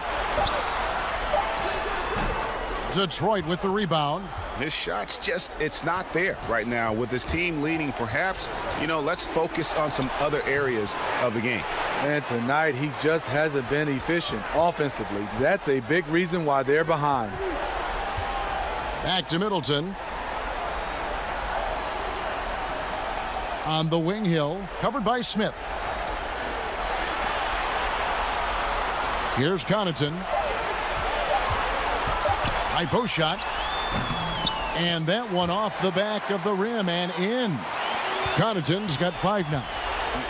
Detroit with the rebound. His shot's just, it's not there right now. With his team leading, perhaps, let's focus on some other areas of the game. And tonight, he just hasn't been efficient offensively. That's a big reason why they're behind. Back to Middleton. On the wing, Hill, covered by Smith. Here's Connaughton. High post shot. And that one off the back of the rim and in. Connaughton's got 5 now.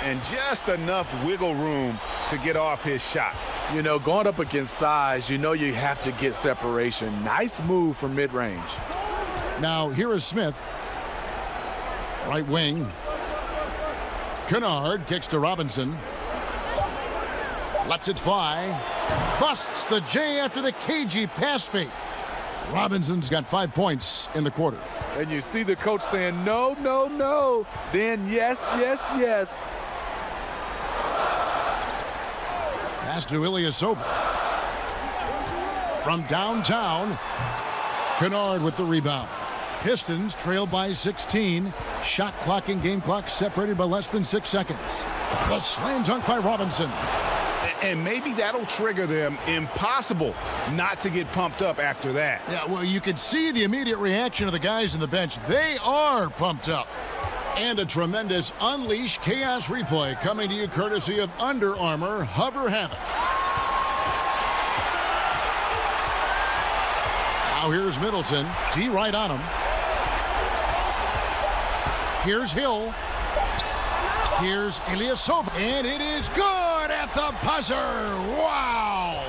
And just enough wiggle room to get off his shot. Going up against size, you have to get separation. Nice move from mid-range. Now here is Smith. Right wing. Kennard kicks to Robinson. Lets it fly. Busts the J after the cagey pass fake. Robinson's got 5 points in the quarter. And you see the coach saying, no, no, no. Then yes, yes, yes. Pass to Ilyasova. From downtown, Kennard with the rebound. Pistons trail by 16. Shot clock and game clock separated by less than 6 seconds. The slam dunk by Robinson. And maybe that'll trigger them. Impossible not to get pumped up after that. Yeah, well, you could see the immediate reaction of the guys on the bench. They are pumped up. And a tremendous Unleash Chaos replay coming to you courtesy of Under Armour Hover Havoc. Now here's Middleton. D right on him. Here's Hill. Here's Ilyasova. And it is good at at the buzzer. Wow!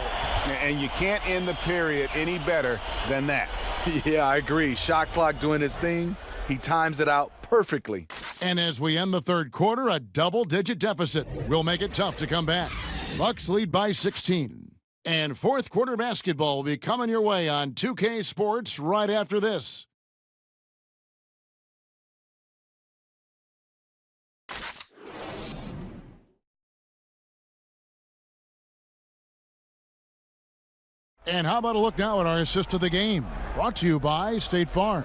And you can't end the period any better than that. Yeah, I agree. Shot clock doing his thing. He times it out perfectly. And as we end the third quarter, a double-digit deficit will make it tough to come back. Bucks lead by 16. And fourth quarter basketball will be coming your way on 2K Sports right after this. And how about a look now at our assist of the game? Brought to you by State Farm.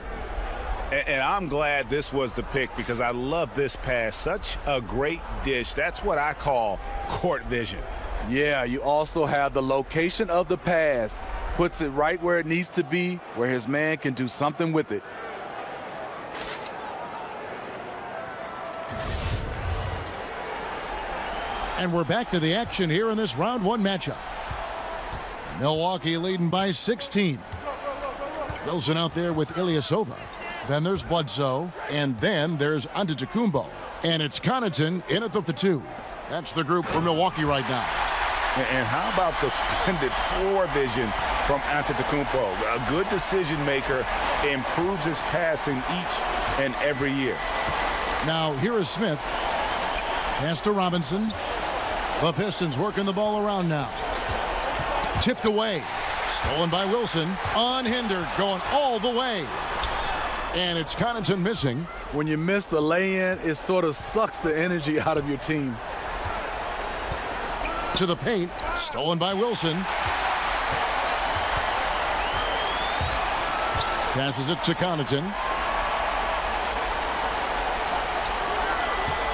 And I'm glad this was the pick because I love this pass. Such a great dish. That's what I call court vision. Yeah, you also have the location of the pass. Puts it right where it needs to be, where his man can do something with it. And we're back to the action here in this round one matchup. Milwaukee leading by 16. Wilson out there with Ilyasova. Then there's Bledsoe. And then there's Antetokounmpo. And it's Connaughton in at the 2. That's the group for Milwaukee right now. And how about the splendid floor vision from Antetokounmpo? A good decision maker, improves his passing each and every year. Now here is Smith. Pass to Robinson. The Pistons working the ball around now. Tipped away. Stolen by Wilson. Unhindered. Going all the way. And it's Connaughton missing. When you miss a lay-in, it sort of sucks the energy out of your team. To the paint. Stolen by Wilson. Passes it to Connaughton.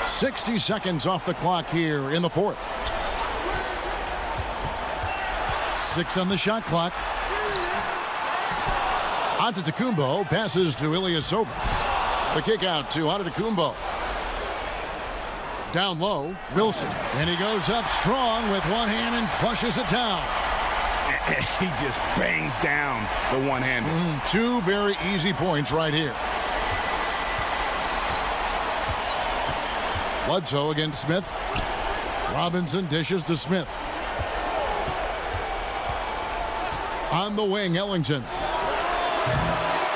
60 seconds off the clock here in the fourth. 6 on the shot clock. Antetokounmpo passes to Ilyasova. The kick out to Antetokounmpo. Down low, Wilson. And he goes up strong with one hand and flushes it down. He just bangs down the one-hander. 2 very easy points right here. Bledsoe against Smith. Robinson dishes to Smith. On the wing, Ellington.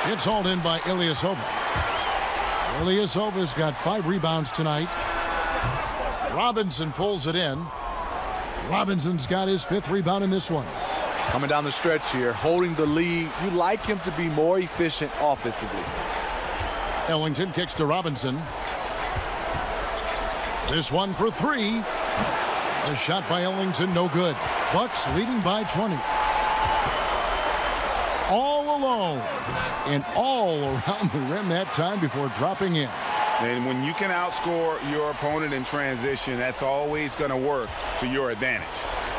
It's hauled in by Ilyasova. Ilyasova's got 5 rebounds tonight. Robinson pulls it in. Robinson's got his 5th rebound in this one. Coming down the stretch here, holding the lead. You like him to be more efficient offensively. Ellington kicks to Robinson. This one for 3. A shot by Ellington, no good. Bucks leading by 20. All alone and all around the rim that time before dropping in. And when you can outscore your opponent in transition, that's always going to work to your advantage.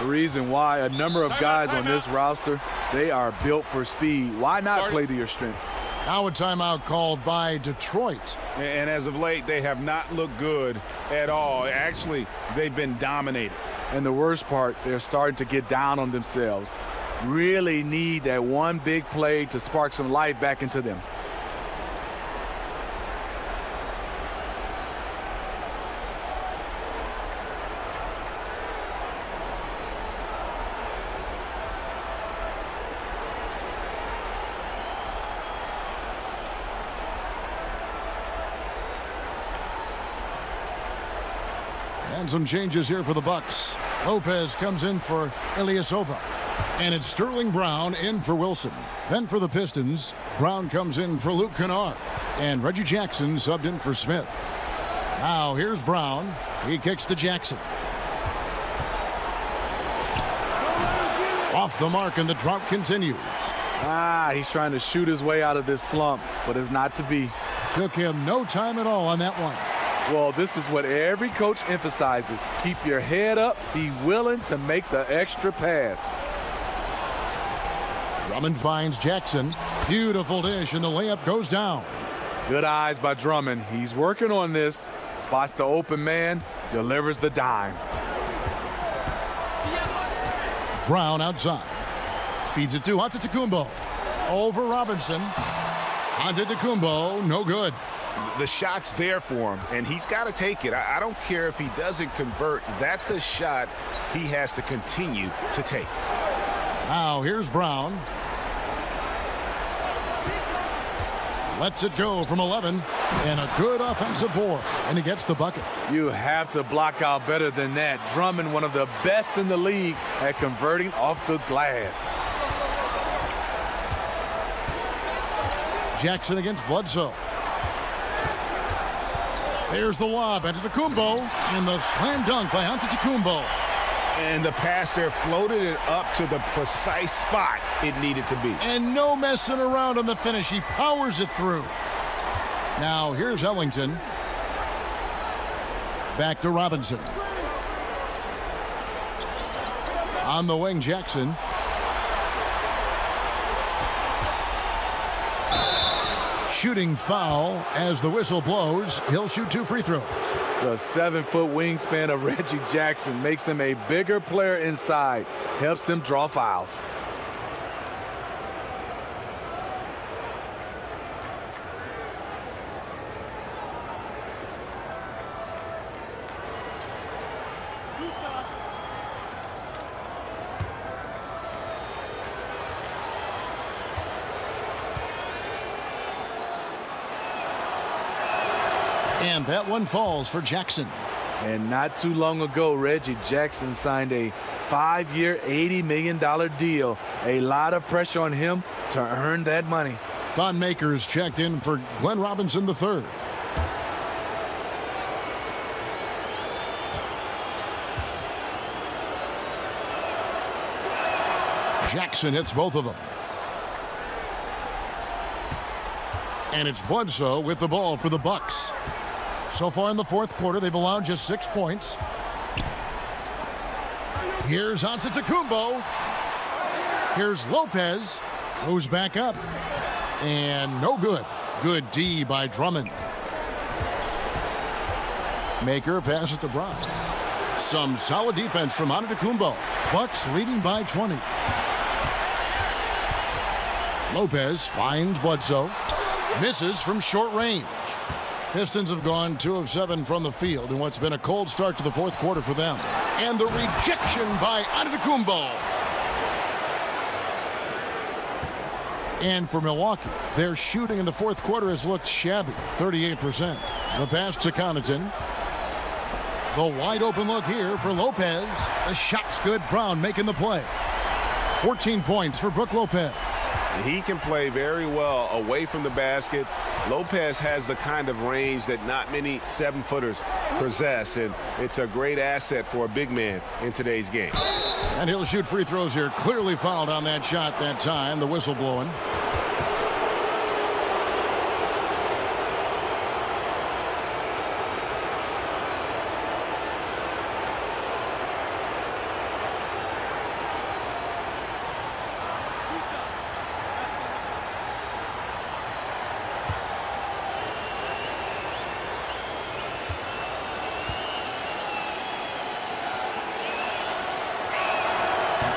The reason why a number of guys on this roster, they are built for speed. Why not play to your strengths? Now a timeout called by Detroit. And as of late, they have not looked good at all. Actually, they've been dominated. And the worst part, they're starting to get down on themselves. Really need that one big play to spark some life back into them. And some changes here for the Bucks. Lopez comes in for Ilyasova. And it's Sterling Brown in for Wilson. Then for the Pistons, Brown comes in for Luke Kennard. And Reggie Jackson subbed in for Smith. Now here's Brown. He kicks to Jackson. Off the mark and the drought continues. He's trying to shoot his way out of this slump, but it's not to be. Took him no time at all on that one. Well, this is what every coach emphasizes. Keep your head up. Be willing to make the extra pass. Drummond finds Jackson. Beautiful dish, and the layup goes down. Good eyes by Drummond. He's working on this. Spots the open man, delivers the dime. Brown outside. Feeds it to Antetokounmpo. Over Robinson. Antetokounmpo, no good. The shot's there for him, and he's got to take it. I don't care if he doesn't convert. That's a shot he has to continue to take. Now here's Brown. Lets it go from 11, and a good offensive board, and he gets the bucket. You have to block out better than that. Drummond, one of the best in the league at converting off the glass. Jackson against Bledsoe. There's the lob, Antetokounmpo, and the slam dunk by Antetokounmpo. And the pass there floated it up to the precise spot it needed to be. And no messing around on the finish. He powers it through. Now here's Ellington. Back to Robinson. On the wing, Jackson. Shooting foul as the whistle blows. He'll shoot 2 free throws. The 7-foot wingspan of Reggie Jackson makes him a bigger player inside, helps him draw fouls. And that one falls for Jackson. And not too long ago, Reggie Jackson signed a 5-year, $80 million deal. A lot of pressure on him to earn that money. Thon Maker's checked in for Glenn Robinson III. Jackson hits both of them. And it's Bledsoe with the ball for the Bucks. So far in the fourth quarter, they've allowed just 6 points. Here's Antetokounmpo. Here's Lopez. Goes back up. And no good. Good D by Drummond. Maker passes to Brown. Some solid defense from Antetokounmpo. Bucks leading by 20. Lopez finds Bledsoe. Misses from short range. Pistons have gone 2 of 7 from the field in what's been a cold start to the fourth quarter for them. And the rejection by Antetokounmpo. And for Milwaukee, their shooting in the fourth quarter has looked shabby, 38%. The pass to Connaughton. The wide open look here for Lopez. The shot's good. Brown making the play. 14 points for Brook Lopez. He can play very well away from the basket. Lopez has the kind of range that not many 7-footers possess, and it's a great asset for a big man in today's game. And he'll shoot free throws here. Clearly fouled on that shot that time. The whistle blowing.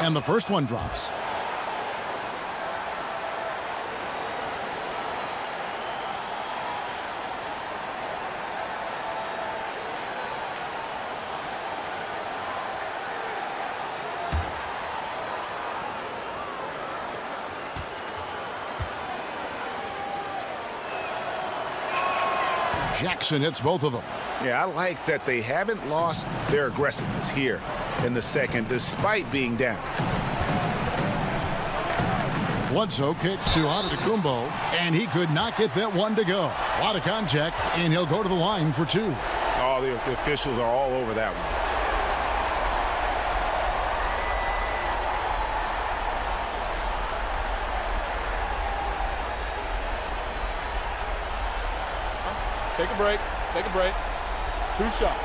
And the first one drops. Jackson hits both of them. Yeah, I like that they haven't lost their aggressiveness here in the second, despite being down. Bledsoe kicks to Antetokounmpo, and he could not get that one to go. A lot of contact, and he'll go to the line for 2. Oh, the officials are all over that one. Take a break. Take a break. 2 shots.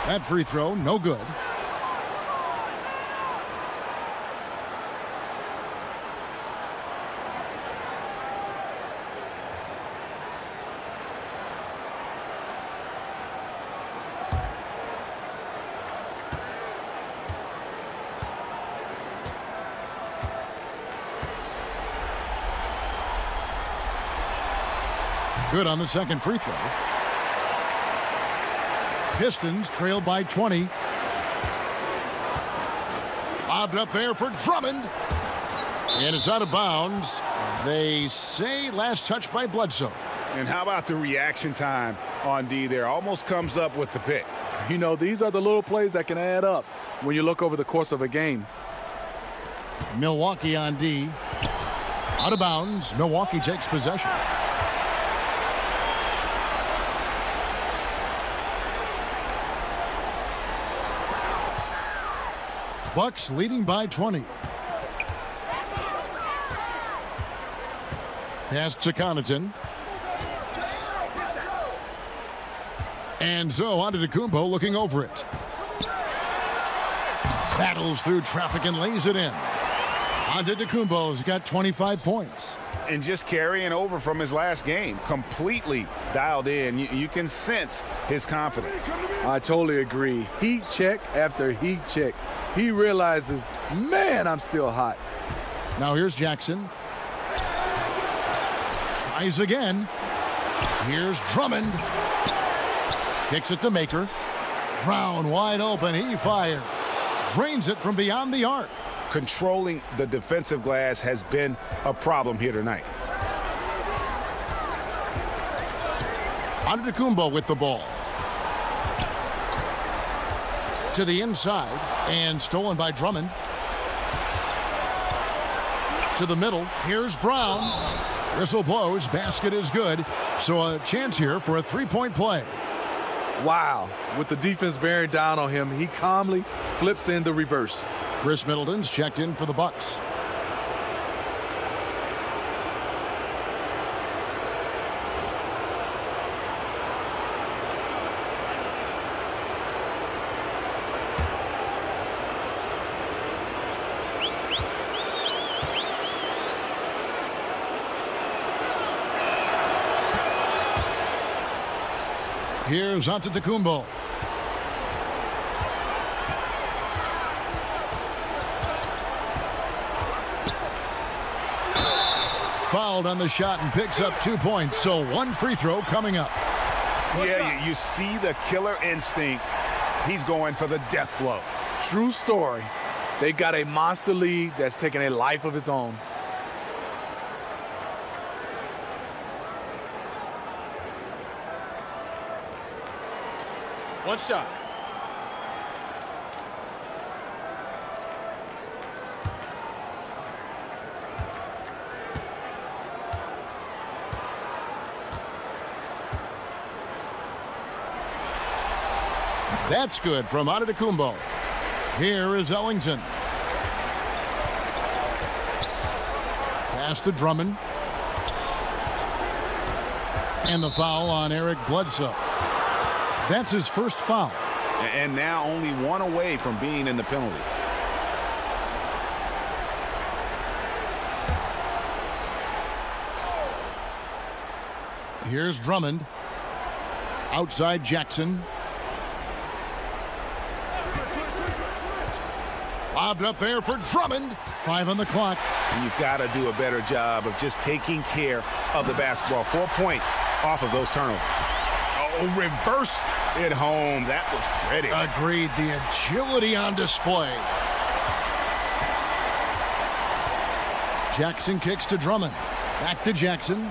That free throw, no good. Good on the second free throw. Pistons trail by 20. Lobbed up there for Drummond. And it's out of bounds. They say last touch by Bledsoe. And how about the reaction time on D there? Almost comes up with the pick. You know, these are the little plays that can add up when you look over the course of a game. Milwaukee on D. Out of bounds. Milwaukee takes possession. Bucks leading by 20. Pass to Connaughton. And so Antetokounmpo looking over it. Battles through traffic and lays it in. Antetokounmpo's got 25 points. And just carrying over from his last game. Completely dialed in. You can sense his confidence. I totally agree. Heat check after heat check. He realizes, man, I'm still hot. Now here's Jackson. Tries again. Here's Drummond. Kicks it to Maker. Brown wide open. He fires. Drains it from beyond the arc. Controlling the defensive glass has been a problem here tonight. Antetokounmpo with the ball. To the inside. And stolen by Drummond. To the middle. Here's Brown. Whistle blows. Basket is good. So a chance here for a three-point play. Wow. With the defense bearing down on him, he calmly flips in the reverse. Chris Middleton's checked in for the Bucks. Here's Antetokounmpo. Fouled on the shot and picks up 2 points. So one free throw coming up. Yeah, you see the killer instinct. He's going for the death blow. True story. They got a monster lead that's taking a life of its own. One shot. That's good from Antetokounmpo. Here is Ellington. Pass to Drummond. And the foul on Eric Bledsoe. That's his first foul. And now only one away from being in the penalty. Here's Drummond. Outside Jackson. Lobbed up there for Drummond. 5 on the clock. You've got to do a better job of just taking care of the basketball. 4 points off of those turnovers. Oh, reversed it home. That was pretty. Agreed. The agility on display. Jackson kicks to Drummond. Back to Jackson.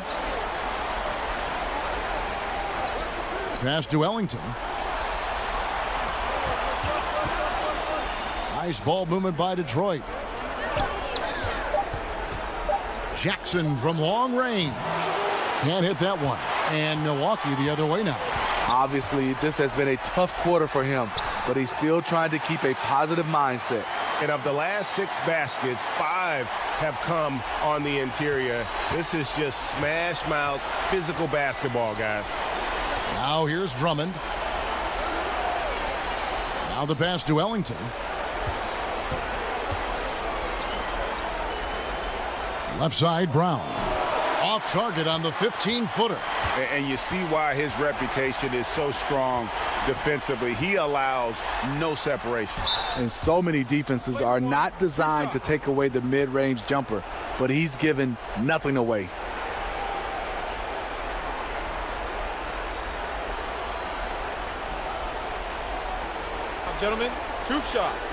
Pass to Ellington. Nice ball movement by Detroit. Jackson from long range. Can't hit that one. And Milwaukee the other way now. Obviously, this has been a tough quarter for him, but he's still trying to keep a positive mindset. And of the last 6 baskets, 5 have come on the interior. This is just smash mouth physical basketball, guys. Now here's Drummond. Now the pass to Ellington. Left side, Brown. Off target on the 15-footer. And you see why his reputation is so strong defensively. He allows no separation. And so many defenses are not designed to take away the mid-range jumper, but he's given nothing away. gentlemen, two shots.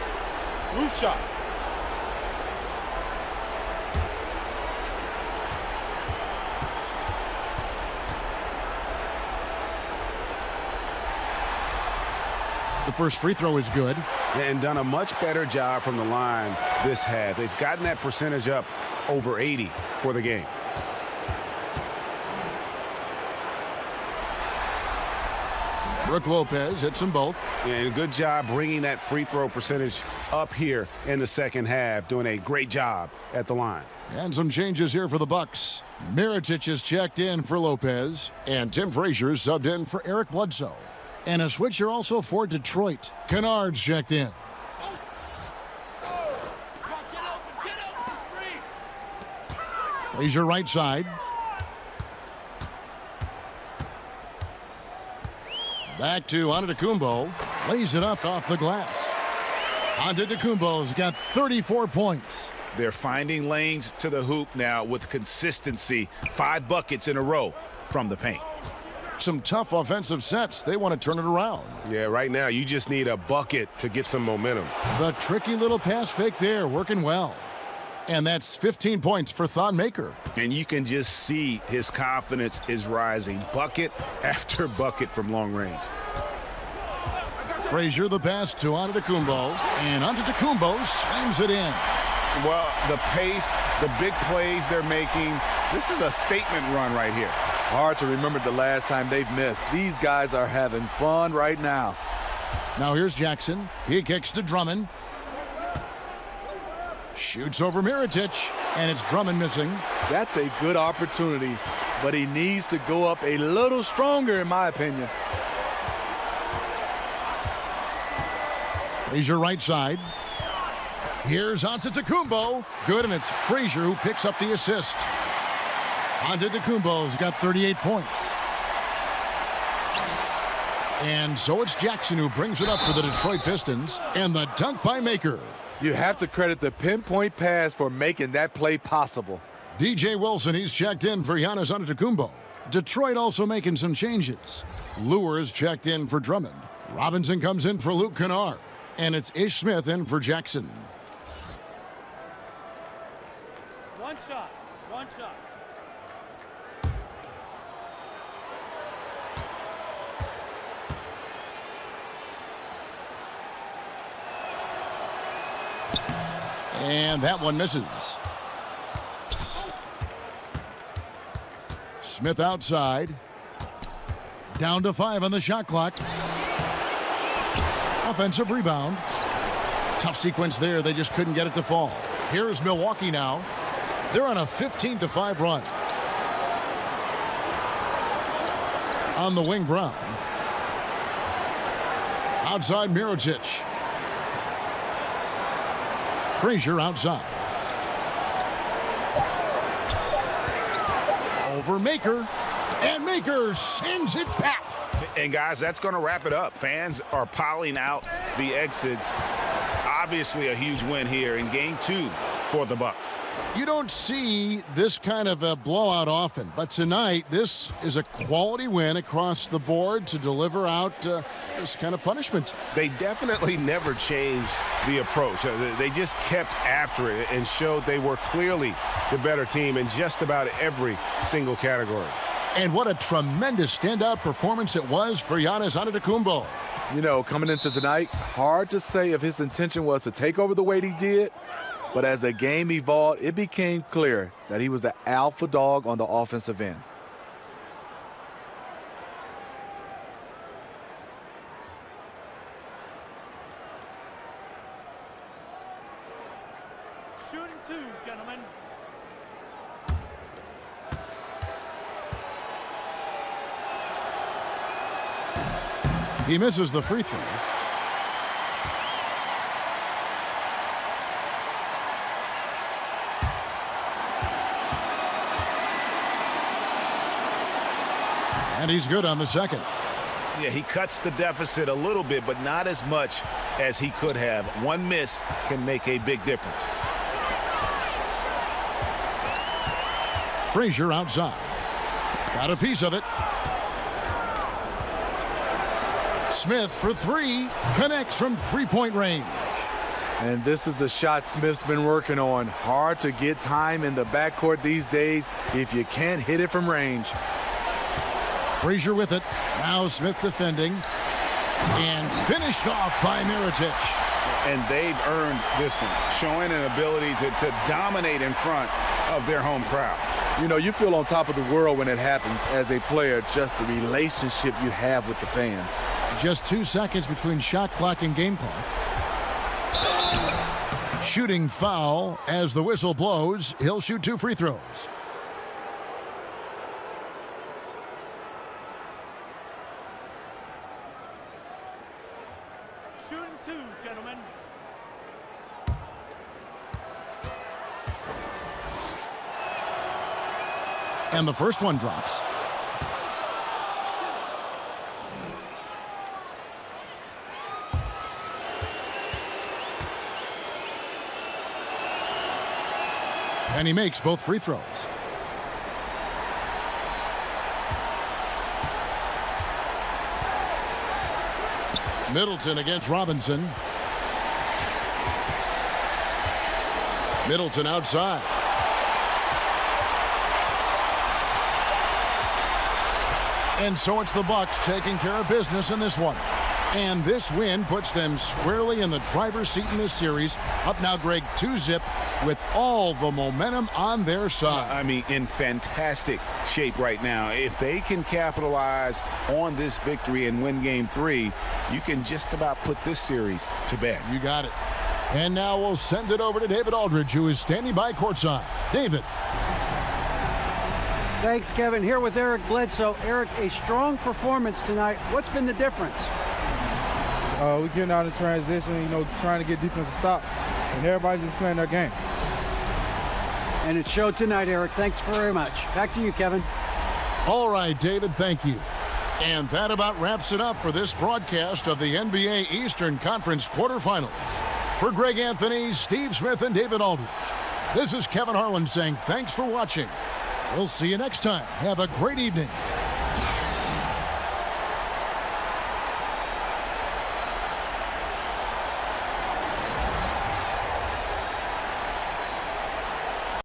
Loose shots. The first free throw is good. And done a much better job from the line this half. They've gotten that percentage up over 80 for the game. Brook Lopez hits them both. And good job bringing that free throw percentage up here in the second half. Doing a great job at the line. And some changes here for the Bucks. Mirotic is checked in for Lopez. And Tim Frazier is subbed in for Eric Bledsoe. And a switcher also for Detroit. Kennard's checked in. Frazier right side. Back to Antetokounmpo. Lays it up off the glass. Antetokounmpo's got 34 points. They're finding lanes to the hoop now with consistency. 5 buckets in a row from the paint. Some tough offensive sets. They want to turn it around. Yeah, right now you just need a bucket to get some momentum. The tricky little pass fake there, working well. And that's 15 points for Thon Maker. And you can just see his confidence is rising. Bucket after bucket from long range. Frazier the pass to Antetokounmpo. And Antetokounmpo slams it in. Well, the pace, the big plays they're making, this is a statement run right here. Hard to remember the last time they've missed. These guys are having fun right now. Now here's Jackson. He kicks to Drummond. Shoots over Mirotic, and it's Drummond missing. That's a good opportunity, but he needs to go up a little stronger, in my opinion. Frazier right side. Here's Antetokounmpo. Good, and it's Frazier who picks up the assist. Antetokounmpo's got 38 points. And so it's Jackson who brings it up for the Detroit Pistons. And the dunk by Maker. You have to credit the pinpoint pass for making that play possible. DJ Wilson, he's checked in for Giannis Antetokounmpo. Detroit also making some changes. Lure's checked in for Drummond. Robinson comes in for Luke Kennard. And it's Ish Smith in for Jackson. One shot. One shot. And that one misses. Smith outside. Down to 5 on the shot clock. Offensive rebound. Tough sequence there. They just couldn't get it to fall. Here's Milwaukee now. They're on a 15-5 run. On the wing, Brown. Outside, Mirotic. Frazier outside. Over Maker. And Maker sends it back. And guys, that's going to wrap it up. Fans are piling out the exits. Obviously a huge win here in game 2 for the Bucks. You don't see this kind of a blowout often, but tonight this is a quality win across the board to deliver out this kind of punishment. They definitely never changed the approach. They just kept after it and showed they were clearly the better team in just about every single category. And what a tremendous standout performance it was for Giannis Antetokounmpo. You know, coming into tonight, hard to say if his intention was to take over the way he did, but as the game evolved, it became clear that he was the alpha dog on the offensive end. Shooting 2, gentlemen. He misses the free throw. And he's good on the second. Yeah, he cuts the deficit a little bit, but not as much as he could have. One miss can make a big difference. Frazier outside. Got a piece of it. Smith for three. Connects from three-point range. And this is the shot Smith's been working on. Hard to get time in the backcourt these days if you can't hit it from range. Frazier with it. Now Smith defending. And finished off by Mirotic. And they've earned this one, showing an ability to dominate in front of their home crowd. You know, you feel on top of the world when it happens as a player, just the relationship you have with the fans. Just 2 seconds between shot clock and game clock. Shooting foul as the whistle blows. He'll shoot 2 free throws. Shooting 2, gentlemen. And the first one drops. And he makes both free throws. Middleton against Robinson. Middleton outside. And so it's the Bucks taking care of business in this one. And this win puts them squarely in the driver's seat in this series. Up now, Greg, 2-zip with all the momentum on their side. I mean, in fantastic shape right now. If they can capitalize on this victory and win Game 3, you can just about put this series to bed. You got it. And now we'll send it over to David Aldridge, who is standing by courtside. David. Thanks, Kevin. Here with Eric Bledsoe. Eric, a strong performance tonight. What's been the difference? We're getting out of transition, trying to get defensive stops, and everybody's just playing their game. And it showed tonight, Eric. Thanks very much. Back to you, Kevin. All right, David, thank you. And that about wraps it up for this broadcast of the NBA Eastern Conference quarterfinals. For Greg Anthony, Steve Smith, and David Aldridge, this is Kevin Harlan saying thanks for watching. We'll see you next time. Have a great evening.